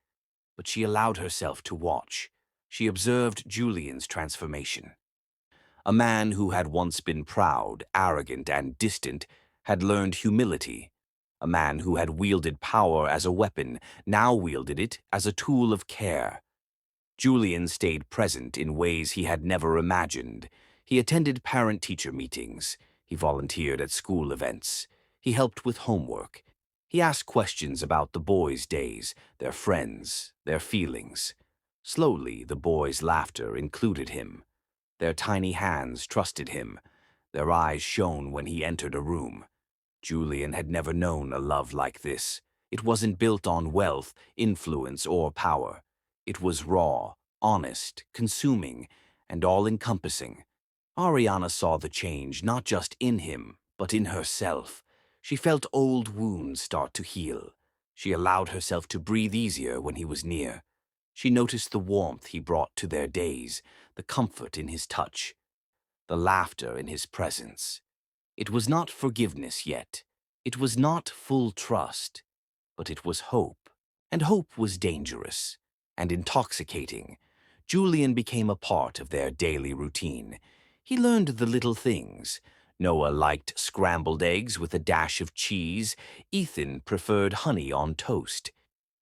[SPEAKER 1] but she allowed herself to watch. She observed Julian's transformation. A man who had once been proud, arrogant, and distant had learned humility. A man who had wielded power as a weapon now wielded it as a tool of care. Julian stayed present in ways he had never imagined. He attended parent-teacher meetings. He volunteered at school events. He helped with homework. He asked questions about the boys' days, their friends, their feelings. Slowly, the boys' laughter included him. Their tiny hands trusted him. Their eyes shone when he entered a room. Julian had never known a love like this. It wasn't built on wealth, influence, or power. It was raw, honest, consuming, and all-encompassing. Ariana saw the change not just in him, but in herself. She felt old wounds start to heal. She allowed herself to breathe easier when he was near. She noticed the warmth he brought to their days, the comfort in his touch, the laughter in his presence. It was not forgiveness yet. It was not full trust, but it was hope. And hope was dangerous and intoxicating. Julian became a part of their daily routine. He learned the little things. Noah liked scrambled eggs with a dash of cheese. Ethan preferred honey on toast.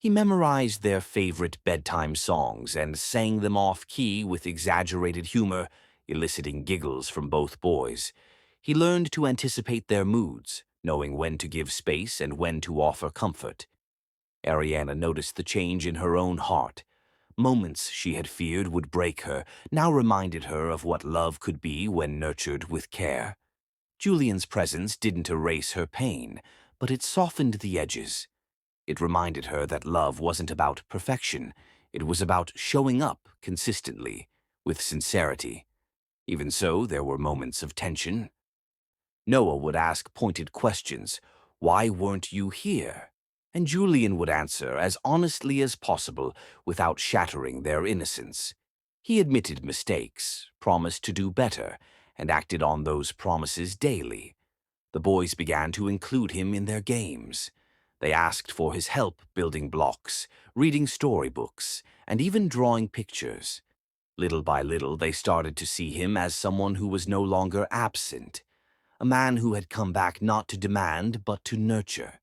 [SPEAKER 1] He memorized their favorite bedtime songs and sang them off-key with exaggerated humor, eliciting giggles from both boys. He learned to anticipate their moods, knowing when to give space and when to offer comfort. Ariana noticed the change in her own heart. Moments she had feared would break her now reminded her of what love could be when nurtured with care. Julian's presence didn't erase her pain, but it softened the edges. It reminded her that love wasn't about perfection. It was about showing up consistently, with sincerity. Even so, there were moments of tension. Noah would ask pointed questions. Why weren't you here? And Julian would answer as honestly as possible without shattering their innocence. He admitted mistakes, promised to do better, and acted on those promises daily. The boys began to include him in their games. They asked for his help building blocks, reading storybooks, and even drawing pictures. Little by little, they started to see him as someone who was no longer absent, a man who had come back not to demand but to nurture.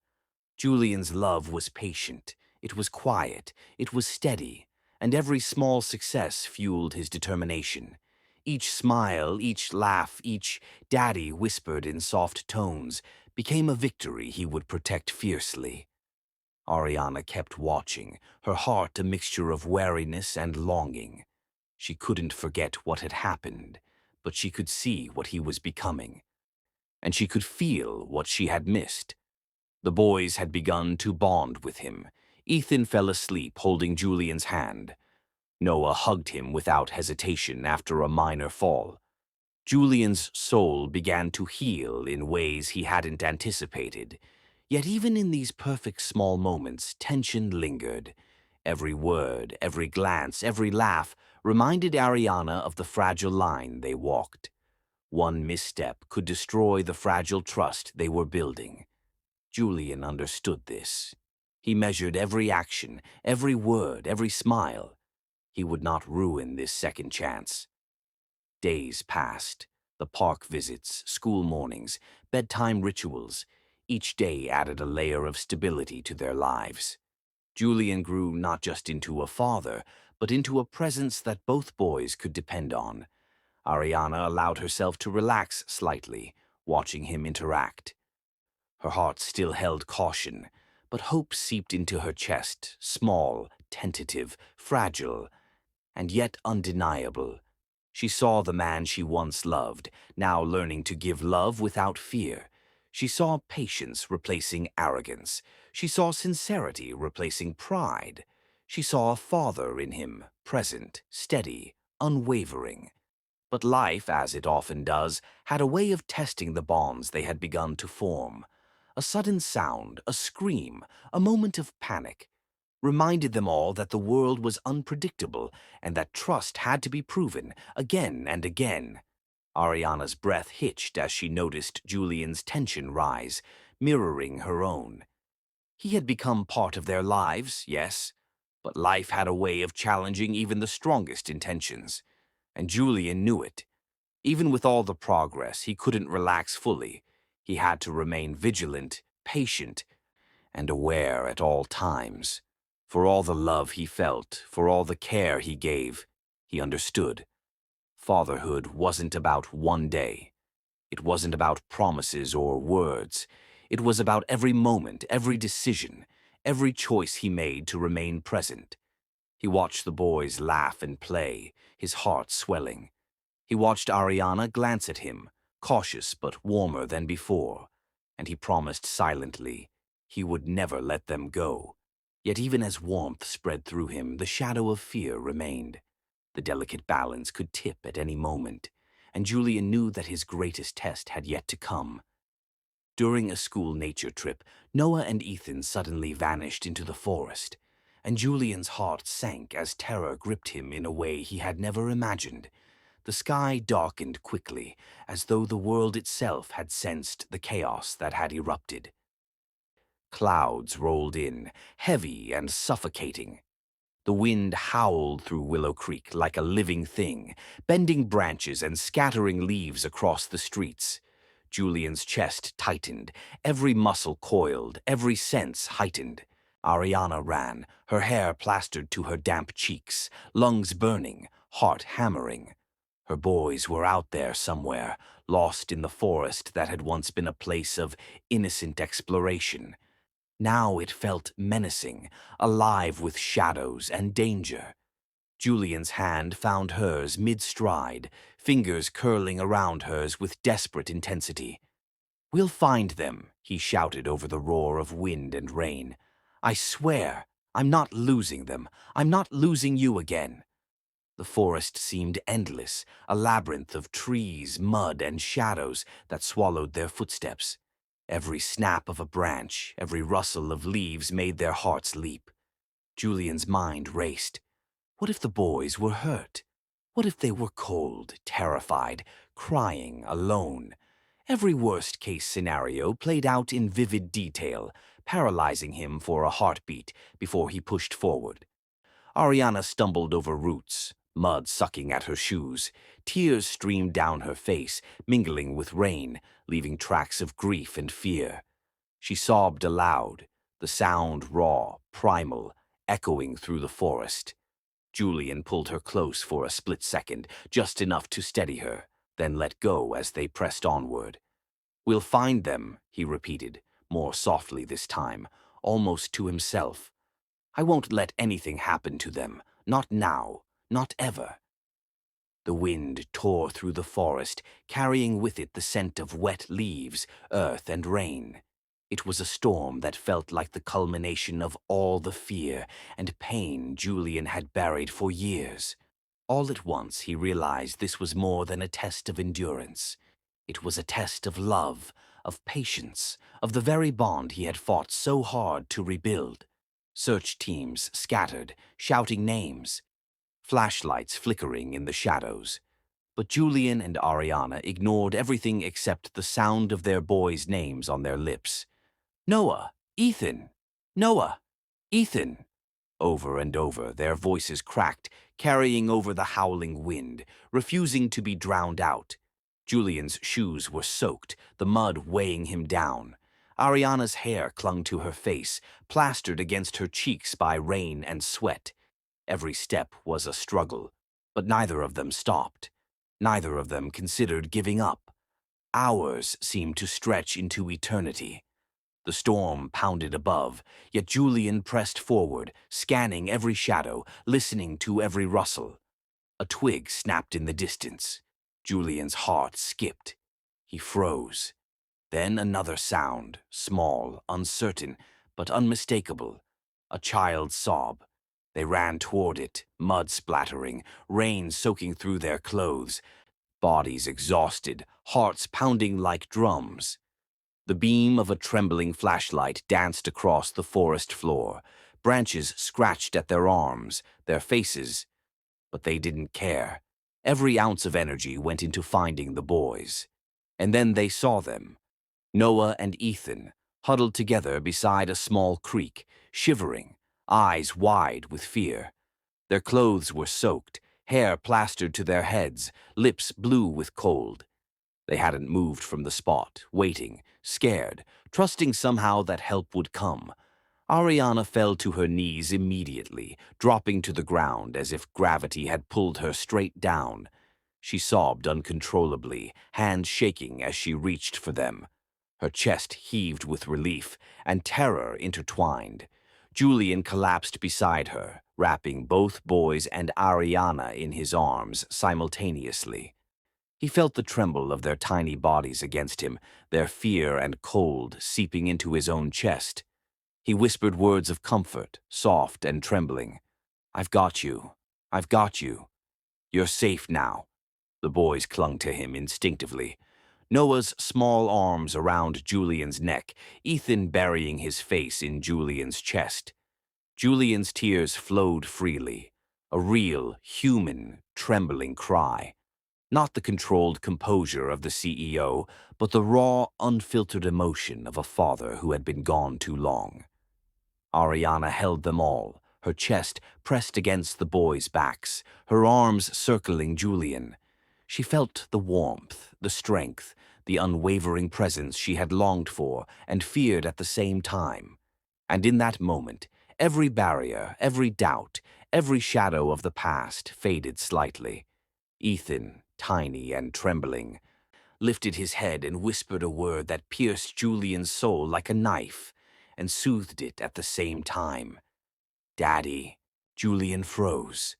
[SPEAKER 1] Julian's love was patient, it was quiet, it was steady, and every small success fueled his determination. Each smile, each laugh, each "daddy" whispered in soft tones became a victory he would protect fiercely. Ariana kept watching, her heart a mixture of wariness and longing. She couldn't forget what had happened, but she could see what he was becoming, and she could feel what she had missed. The boys had begun to bond with him. Ethan fell asleep holding Julian's hand. Noah hugged him without hesitation after a minor fall. Julian's soul began to heal in ways he hadn't anticipated. Yet even in these perfect small moments, tension lingered. Every word, every glance, every laugh reminded Ariana of the fragile line they walked. One misstep could destroy the fragile trust they were building. Julian understood this. He measured every action, every word, every smile. He would not ruin this second chance. Days passed. The park visits, school mornings, bedtime rituals. Each day added a layer of stability to their lives. Julian grew not just into a father, but into a presence that both boys could depend on. Ariana allowed herself to relax slightly, watching him interact. Her heart still held caution, but hope seeped into her chest, small, tentative, fragile, and yet undeniable. She saw the man she once loved, now learning to give love without fear. She saw patience replacing arrogance. She saw sincerity replacing pride. She saw a father in him, present, steady, unwavering. But life, as it often does, had a way of testing the bonds they had begun to form. A sudden sound, a scream, a moment of panic reminded them all that the world was unpredictable and that trust had to be proven again and again. Ariana's breath hitched as she noticed Julian's tension rise, mirroring her own. He had become part of their lives, yes, but life had a way of challenging even the strongest intentions, and Julian knew it. Even with all the progress, he couldn't relax fully. He had to remain vigilant, patient, and aware at all times. For all the love he felt, for all the care he gave, he understood. Fatherhood wasn't about one day. It wasn't about promises or words. It was about every moment, every decision, every choice he made to remain present. He watched the boys laugh and play, his heart swelling. He watched Ariana glance at him, cautious but warmer than before, and he promised silently he would never let them go. Yet even as warmth spread through him, the shadow of fear remained. The delicate balance could tip at any moment, and Julian knew that his greatest test had yet to come. During a school nature trip, Noah and Ethan suddenly vanished into the forest. and Julian's heart sank as terror gripped him in a way he had never imagined. The sky darkened quickly, as though the world itself had sensed the chaos that had erupted. Clouds rolled in, heavy and suffocating. The wind howled through Willow Creek like a living thing, bending branches and scattering leaves across the streets. Julian's chest tightened, every muscle coiled, every sense heightened. Ariana ran, her hair plastered to her damp cheeks, lungs burning, heart hammering. Her boys were out there somewhere, lost in the forest that had once been a place of innocent exploration. Now it felt menacing, alive with shadows and danger. Julian's hand found hers mid-stride, fingers curling around hers with desperate intensity. "We'll find them," he shouted over the roar of wind and rain. "I swear, I'm not losing them. I'm not losing you again." The forest seemed endless, a labyrinth of trees, mud, and shadows that swallowed their footsteps. Every snap of a branch, every rustle of leaves made their hearts leap. Julian's mind raced. What if the boys were hurt? What if they were cold, terrified, crying, alone? Every worst-case scenario played out in vivid detail, paralyzing him for a heartbeat before he pushed forward. Ariana stumbled over roots, mud sucking at her shoes. Tears streamed down her face, mingling with rain, leaving tracks of grief and fear. She sobbed aloud, the sound raw, primal, echoing through the forest. Julian pulled her close for a split second, just enough to steady her, then let go as they pressed onward. "We'll find them," he repeated, more softly this time, almost to himself. "I won't let anything happen to them, not now, not ever." The wind tore through the forest, carrying with it the scent of wet leaves, earth, and rain. It was a storm that felt like the culmination of all the fear and pain Julian had buried for years. All at once he realized this was more than a test of endurance. It was a test of love, of patience, of the very bond he had fought so hard to rebuild. Search teams scattered, shouting names, flashlights flickering in the shadows. But Julian and Ariana ignored everything except the sound of their boys' names on their lips. "Noah! Ethan! Noah! Ethan!" Over and over, their voices cracked, carrying over the howling wind, refusing to be drowned out. Julian's shoes were soaked, the mud weighing him down. Ariana's hair clung to her face, plastered against her cheeks by rain and sweat. Every step was a struggle, but neither of them stopped. Neither of them considered giving up. Hours seemed to stretch into eternity. The storm pounded above, yet Julian pressed forward, scanning every shadow, listening to every rustle. A twig snapped in the distance. Julian's heart skipped. He froze. Then another sound, small, uncertain, but unmistakable. A child's sob. They ran toward it, mud splattering, rain soaking through their clothes, bodies exhausted, hearts pounding like drums. The beam of a trembling flashlight danced across the forest floor. Branches scratched at their arms, their faces, but they didn't care. Every ounce of energy went into finding the boys. And then they saw them. Noah and Ethan, huddled together beside a small creek, shivering, eyes wide with fear. Their clothes were soaked, hair plastered to their heads, lips blue with cold. They hadn't moved from the spot, waiting, scared, trusting somehow that help would come. Ariana fell to her knees immediately, dropping to the ground as if gravity had pulled her straight down. She sobbed uncontrollably, hands shaking as she reached for them. Her chest heaved with relief, and terror intertwined. Julian collapsed beside her, wrapping both boys and Ariana in his arms simultaneously. He felt the tremble of their tiny bodies against him, their fear and cold seeping into his own chest. He whispered words of comfort, soft and trembling. "I've got you. I've got you. You're safe now." The boys clung to him instinctively. Noah's small arms around Julian's neck, Ethan burying his face in Julian's chest. Julian's tears flowed freely, a real, human, trembling cry. Not the controlled composure of the CEO, but the raw, unfiltered emotion of a father who had been gone too long. Ariana held them all, her chest pressed against the boys' backs, her arms circling Julian. She felt the warmth, the strength, the unwavering presence she had longed for and feared at the same time. And in that moment, every barrier, every doubt, every shadow of the past faded slightly. Ethan, tiny and trembling, lifted his head and whispered a word that pierced Julian's soul like a knife and soothed it at the same time. Daddy. Julian froze.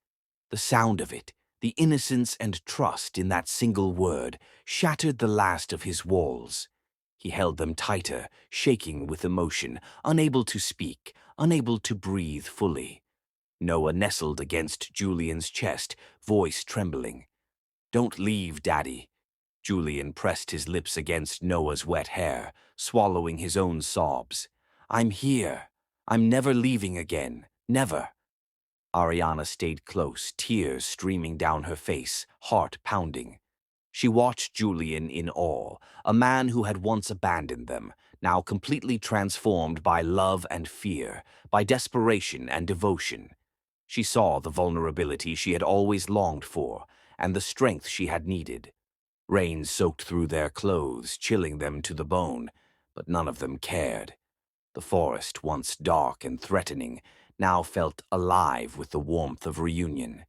[SPEAKER 1] The sound of it, the innocence and trust in that single word, shattered the last of his walls. He held them tighter, shaking with emotion, unable to speak, unable to breathe fully. Noah nestled against Julian's chest, voice trembling. "Don't leave, Daddy." Julian pressed his lips against Noah's wet hair, swallowing his own sobs. "I'm here. I'm never leaving again. Never." Ariana stayed close, tears streaming down her face, heart pounding. She watched Julian in awe, a man who had once abandoned them, now completely transformed by love and fear, by desperation and devotion. She saw the vulnerability she had always longed for, and the strength she had needed. Rain soaked through their clothes, chilling them to the bone, but none of them cared. The forest, once dark and threatening, now felt alive with the warmth of reunion.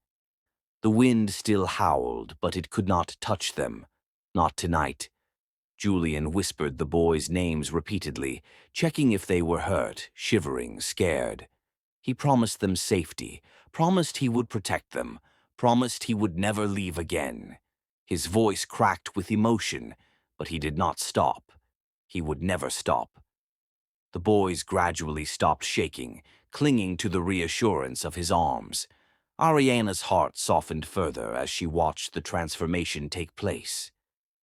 [SPEAKER 1] The wind still howled, but it could not touch them. Not tonight. Julian whispered the boys' names repeatedly, checking if they were hurt, shivering, scared. He promised them safety, promised he would protect them, promised he would never leave again. His voice cracked with emotion, but he did not stop. He would never stop. The boys gradually stopped shaking, clinging to the reassurance of his arms. Ariana's heart softened further as she watched the transformation take place.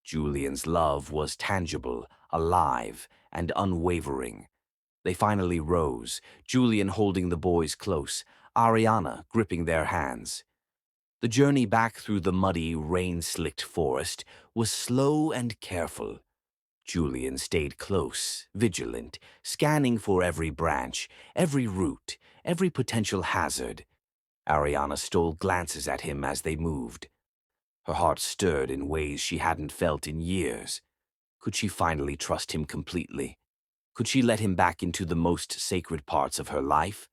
[SPEAKER 1] Julian's love was tangible, alive, and unwavering. They finally rose, Julian holding the boys close, Ariana gripping their hands. The journey back through the muddy, rain-slicked forest was slow and careful. Julian stayed close, vigilant, scanning for every branch, every root, every potential hazard. Ariana stole glances at him as they moved. Her heart stirred in ways she hadn't felt in years. Could she finally trust him completely? Could she let him back into the most sacred parts of her life?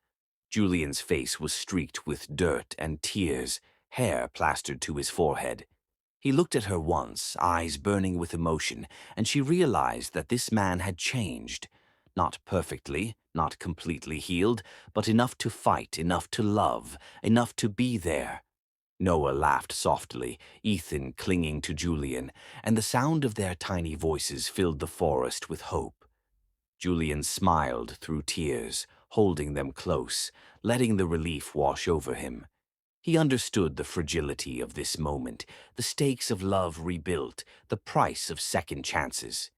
[SPEAKER 1] Julian's face was streaked with dirt and tears, hair plastered to his forehead. He looked at her once, eyes burning with emotion, and she realized that this man had changed. Not perfectly, not completely healed, but enough to fight, enough to love, enough to be there. Noah laughed softly, Ethan clinging to Julian, and the sound of their tiny voices filled the forest with hope. Julian smiled through tears, holding them close, letting the relief wash over him. He understood the fragility of this moment, the stakes of love rebuilt, the price of second chances.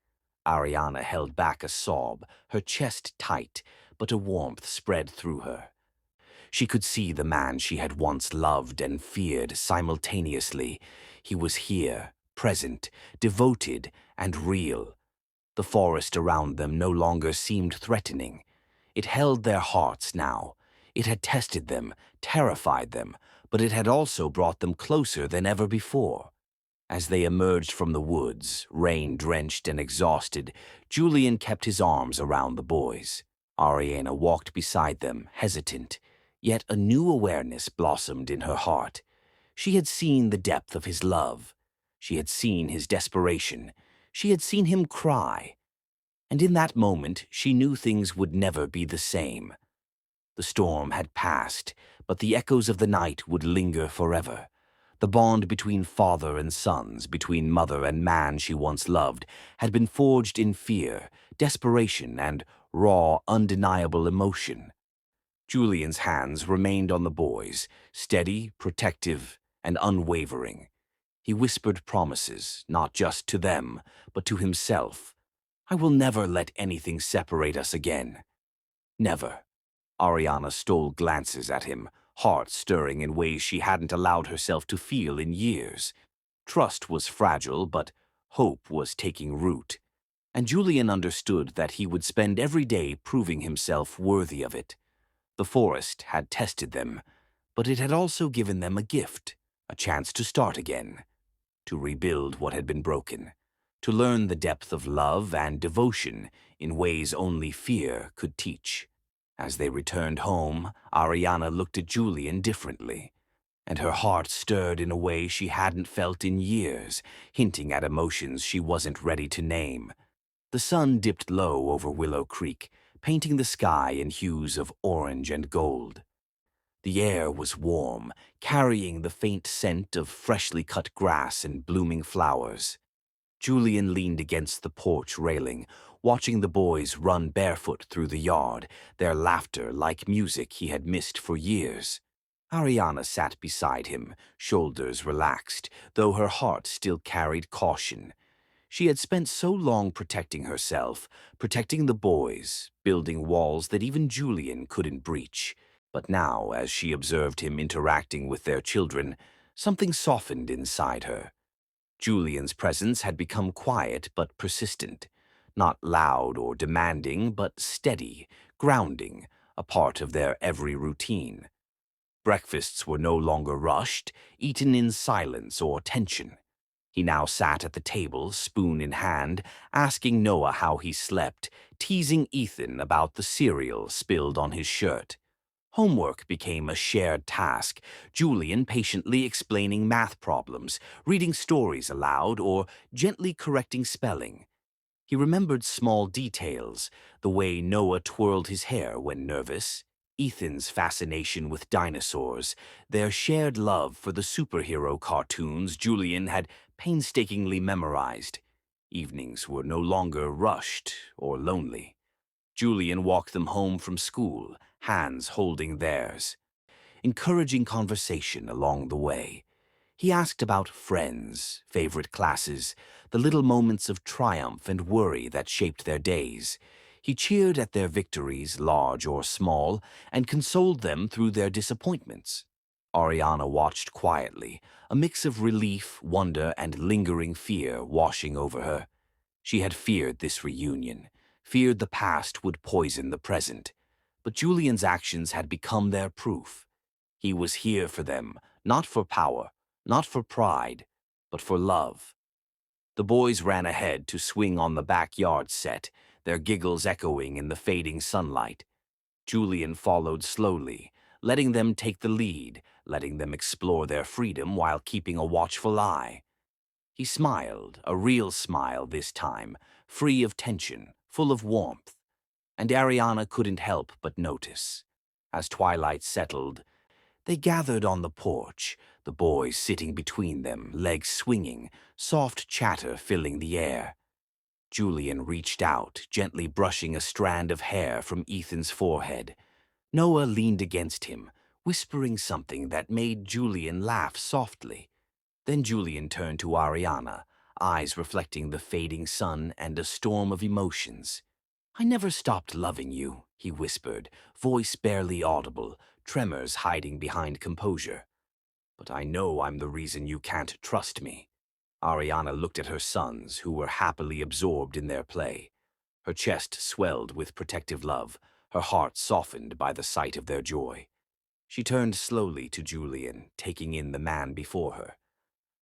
[SPEAKER 1] Ariana held back a sob, her chest tight, but a warmth spread through her. She could see the man she had once loved and feared simultaneously. He was here, present, devoted, and real. The forest around them no longer seemed threatening. It held their hearts now. It had tested them, terrified them, but it had also brought them closer than ever before. As they emerged from the woods, rain-drenched and exhausted, Julian kept his arms around the boys. Ariana walked beside them, hesitant, yet a new awareness blossomed in her heart. She had seen the depth of his love. She had seen his desperation. She had seen him cry. And in that moment, she knew things would never be the same. The storm had passed, but the echoes of the night would linger forever. The bond between father and sons, between mother and man she once loved, had been forged in fear, desperation, and raw, undeniable emotion. Julian's hands remained on the boys, steady, protective, and unwavering. He whispered promises, not just to them, but to himself. "I will never let anything separate us again. Never." Ariana stole glances at him, heart stirring in ways she hadn't allowed herself to feel in years. Trust was fragile, but hope was taking root, and Julian understood that he would spend every day proving himself worthy of it. The forest had tested them, but it had also given them a gift, a chance to start again, to rebuild what had been broken, to learn the depth of love and devotion in ways only fear could teach. As they returned home, Ariana looked at Julian differently, and her heart stirred in a way she hadn't felt in years, hinting at emotions she wasn't ready to name. The sun dipped low over Willow Creek, painting the sky in hues of orange and gold. The air was warm, carrying the faint scent of freshly cut grass and blooming flowers. Julian leaned against the porch railing, watching the boys run barefoot through the yard, their laughter like music he had missed for years. Ariana sat beside him, shoulders relaxed, though her heart still carried caution. She had spent so long protecting herself, protecting the boys, building walls that even Julian couldn't breach. But now, as she observed him interacting with their children, something softened inside her. Julian's presence had become quiet but persistent, not loud or demanding, but steady, grounding, a part of their every routine. Breakfasts were no longer rushed, eaten in silence or tension. He now sat at the table, spoon in hand, asking Noah how he slept, teasing Ethan about the cereal spilled on his shirt. Homework became a shared task, Julian patiently explaining math problems, reading stories aloud, or gently correcting spelling. He remembered small details, the way Noah twirled his hair when nervous, Ethan's fascination with dinosaurs, their shared love for the superhero cartoons Julian had painstakingly memorized. Evenings were no longer rushed or lonely. Julian walked them home from school, hands holding theirs, encouraging conversation along the way. He asked about friends, favorite classes, the little moments of triumph and worry that shaped their days. He cheered at their victories, large or small, and consoled them through their disappointments. Ariana watched quietly, a mix of relief, wonder, and lingering fear washing over her. She had feared this reunion, feared the past would poison the present. But Julian's actions had become their proof. He was here for them, not for power, not for pride, but for love. The boys ran ahead to swing on the backyard set, their giggles echoing in the fading sunlight. Julian followed slowly, letting them take the lead, letting them explore their freedom while keeping a watchful eye. He smiled, a real smile this time, free of tension, full of warmth, and Ariana couldn't help but notice. As twilight settled, they gathered on the porch, the boys sitting between them, legs swinging, soft chatter filling the air. Julian reached out, gently brushing a strand of hair from Ethan's forehead. Noah leaned against him, whispering something that made Julian laugh softly. Then Julian turned to Ariana, eyes reflecting the fading sun and a storm of emotions. "I never stopped loving you," he whispered, voice barely audible, tremors hiding behind composure. "But I know I'm the reason you can't trust me." Ariana looked at her sons, who were happily absorbed in their play. Her chest swelled with protective love, her heart softened by the sight of their joy. She turned slowly to Julian, taking in the man before her.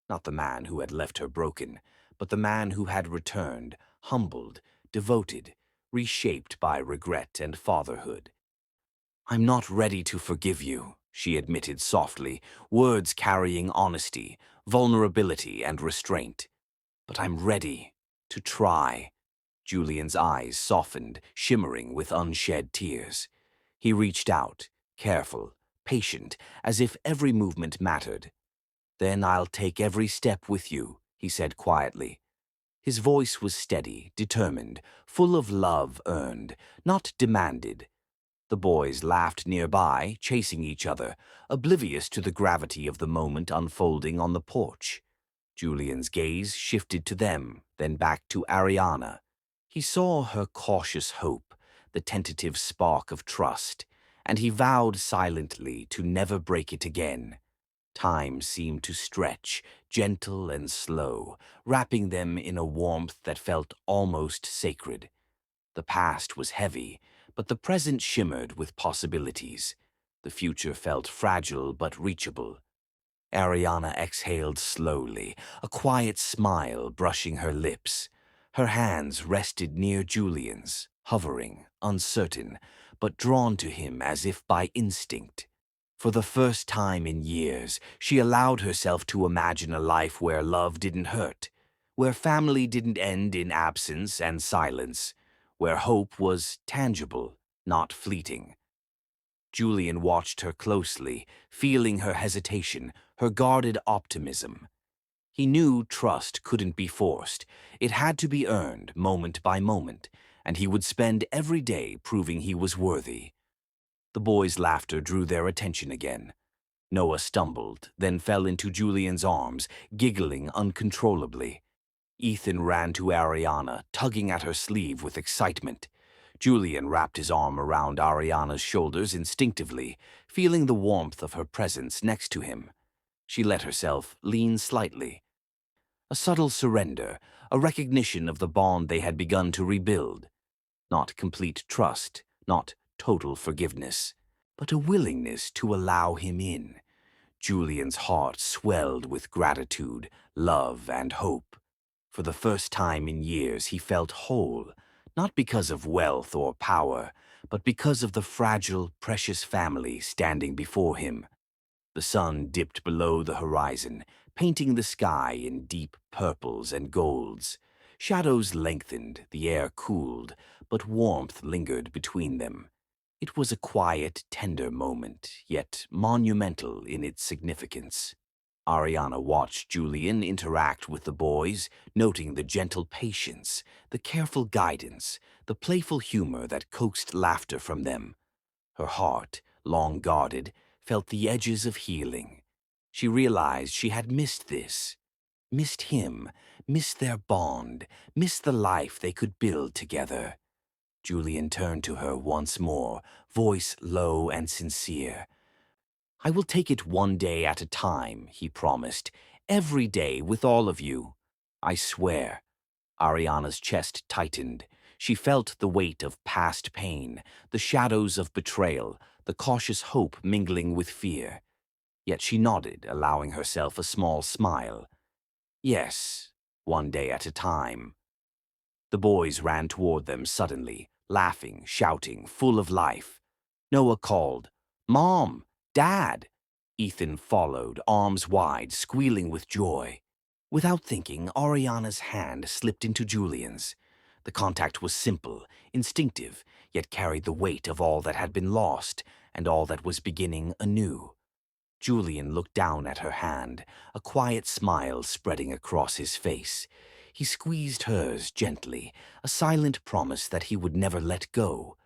[SPEAKER 1] Not the man who had left her broken, but the man who had returned, humbled, devoted, reshaped by regret and fatherhood. "I'm not ready to forgive you," she admitted softly, words carrying honesty, vulnerability, and restraint. "But I'm ready to try." Julian's eyes softened, shimmering with unshed tears. He reached out, careful, patient, as if every movement mattered. "Then I'll take every step with you," he said quietly. His voice was steady, determined, full of love earned, not demanded. The boys laughed nearby, chasing each other, oblivious to the gravity of the moment unfolding on the porch. Julian's gaze shifted to them, then back to Ariana. He saw her cautious hope, the tentative spark of trust, and he vowed silently to never break it again. Time seemed to stretch, gentle and slow, wrapping them in a warmth that felt almost sacred. The past was heavy, but the present shimmered with possibilities. The future felt fragile but reachable. Ariana exhaled slowly, a quiet smile brushing her lips. Her hands rested near Julian's, hovering, uncertain, but drawn to him as if by instinct. For the first time in years, she allowed herself to imagine a life where love didn't hurt, where family didn't end in absence and silence, where hope was tangible, not fleeting. Julian watched her closely, feeling her hesitation, her guarded optimism. He knew trust couldn't be forced. It had to be earned moment by moment, and he would spend every day proving he was worthy. The boys' laughter drew their attention again. Noah stumbled, then fell into Julian's arms, giggling uncontrollably. Ethan ran to Ariana, tugging at her sleeve with excitement. Julian wrapped his arm around Ariana's shoulders instinctively, feeling the warmth of her presence next to him. She let herself lean slightly. A subtle surrender, a recognition of the bond they had begun to rebuild. Not complete trust, not total forgiveness, but a willingness to allow him in. Julian's heart swelled with gratitude, love, and hope. For the first time in years, he felt whole, not because of wealth or power, but because of the fragile, precious family standing before him. The sun dipped below the horizon, painting the sky in deep purples and golds. Shadows lengthened, the air cooled, but warmth lingered between them. It was a quiet, tender moment, yet monumental in its significance. Ariana watched Julian interact with the boys, noting the gentle patience, the careful guidance, the playful humor that coaxed laughter from them. Her heart, long guarded, felt the edges of healing. She realized she had missed this, missed him, missed their bond, missed the life they could build together. Julian turned to her once more, voice low and sincere. "I will take it one day at a time," he promised. "Every day with all of you. I swear." Ariana's chest tightened. She felt the weight of past pain, the shadows of betrayal, the cautious hope mingling with fear. Yet she nodded, allowing herself a small smile. "Yes, one day at a time." The boys ran toward them suddenly, laughing, shouting, full of life. Noah called, "Mom! Dad!" Ethan followed, arms wide, squealing with joy. Without thinking, Ariana's hand slipped into Julian's. The contact was simple, instinctive, yet carried the weight of all that had been lost and all that was beginning anew. Julian looked down at her hand, a quiet smile spreading across his face. He squeezed hers gently, a silent promise that he would never let go.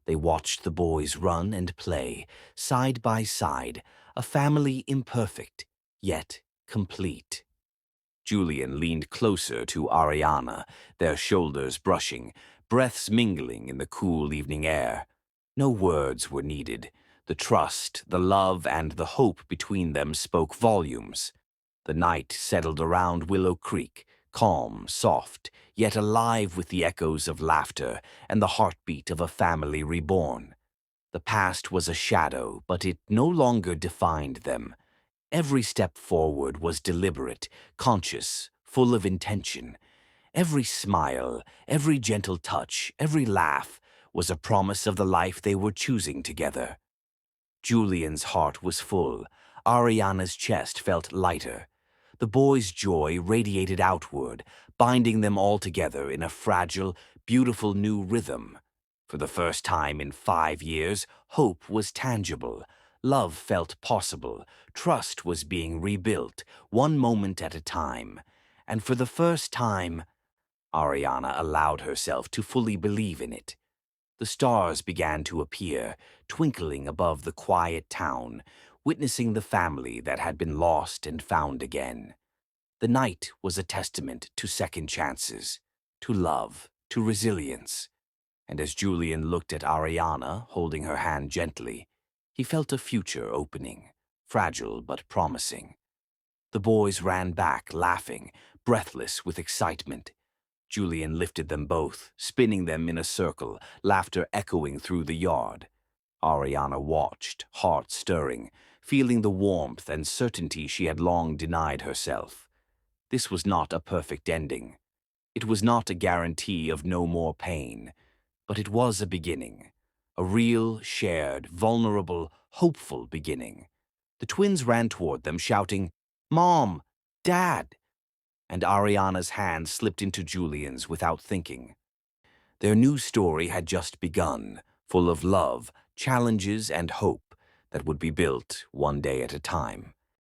[SPEAKER 1] They watched the boys run and play, side by side, a family imperfect, yet complete. Julian leaned closer to Ariana, their shoulders brushing, breaths mingling in the cool evening air. No words were needed. The trust, the love, and the hope between them spoke volumes. The night settled around Willow Creek, calm, soft, yet alive with the echoes of laughter and the heartbeat of a family reborn. The past was a shadow, but it no longer defined them. Every step forward was deliberate, conscious, full of intention. Every smile, every gentle touch, every laugh was a promise of the life they were choosing together. Julian's heart was full. Ariana's chest felt lighter. The boys' joy radiated outward, binding them all together in a fragile, beautiful new rhythm. For the first time in 5 years, hope was tangible. Love felt possible. Trust was being rebuilt, one moment at a time. And for the first time, Ariana allowed herself to fully believe in it. The stars began to appear, twinkling above the quiet town, witnessing the family that had been lost and found again. The night was a testament to second chances, to love, to resilience. And as Julian looked at Ariana, holding her hand gently, He felt a future opening, fragile but promising. The boys ran back, laughing, breathless with excitement. Julian lifted them both, spinning them in a circle, laughter echoing through the yard. Ariana watched, heart stirring, feeling the warmth and certainty she had long denied herself. This was not a perfect ending. It was not a guarantee of no more pain, but it was a beginning. A real, shared, vulnerable, hopeful beginning. The twins ran toward them, shouting, "Mom! Dad!" And Ariana's hand slipped into Julian's without thinking. Their new story had just begun, full of love, challenges, and hope that would be built one day at a time.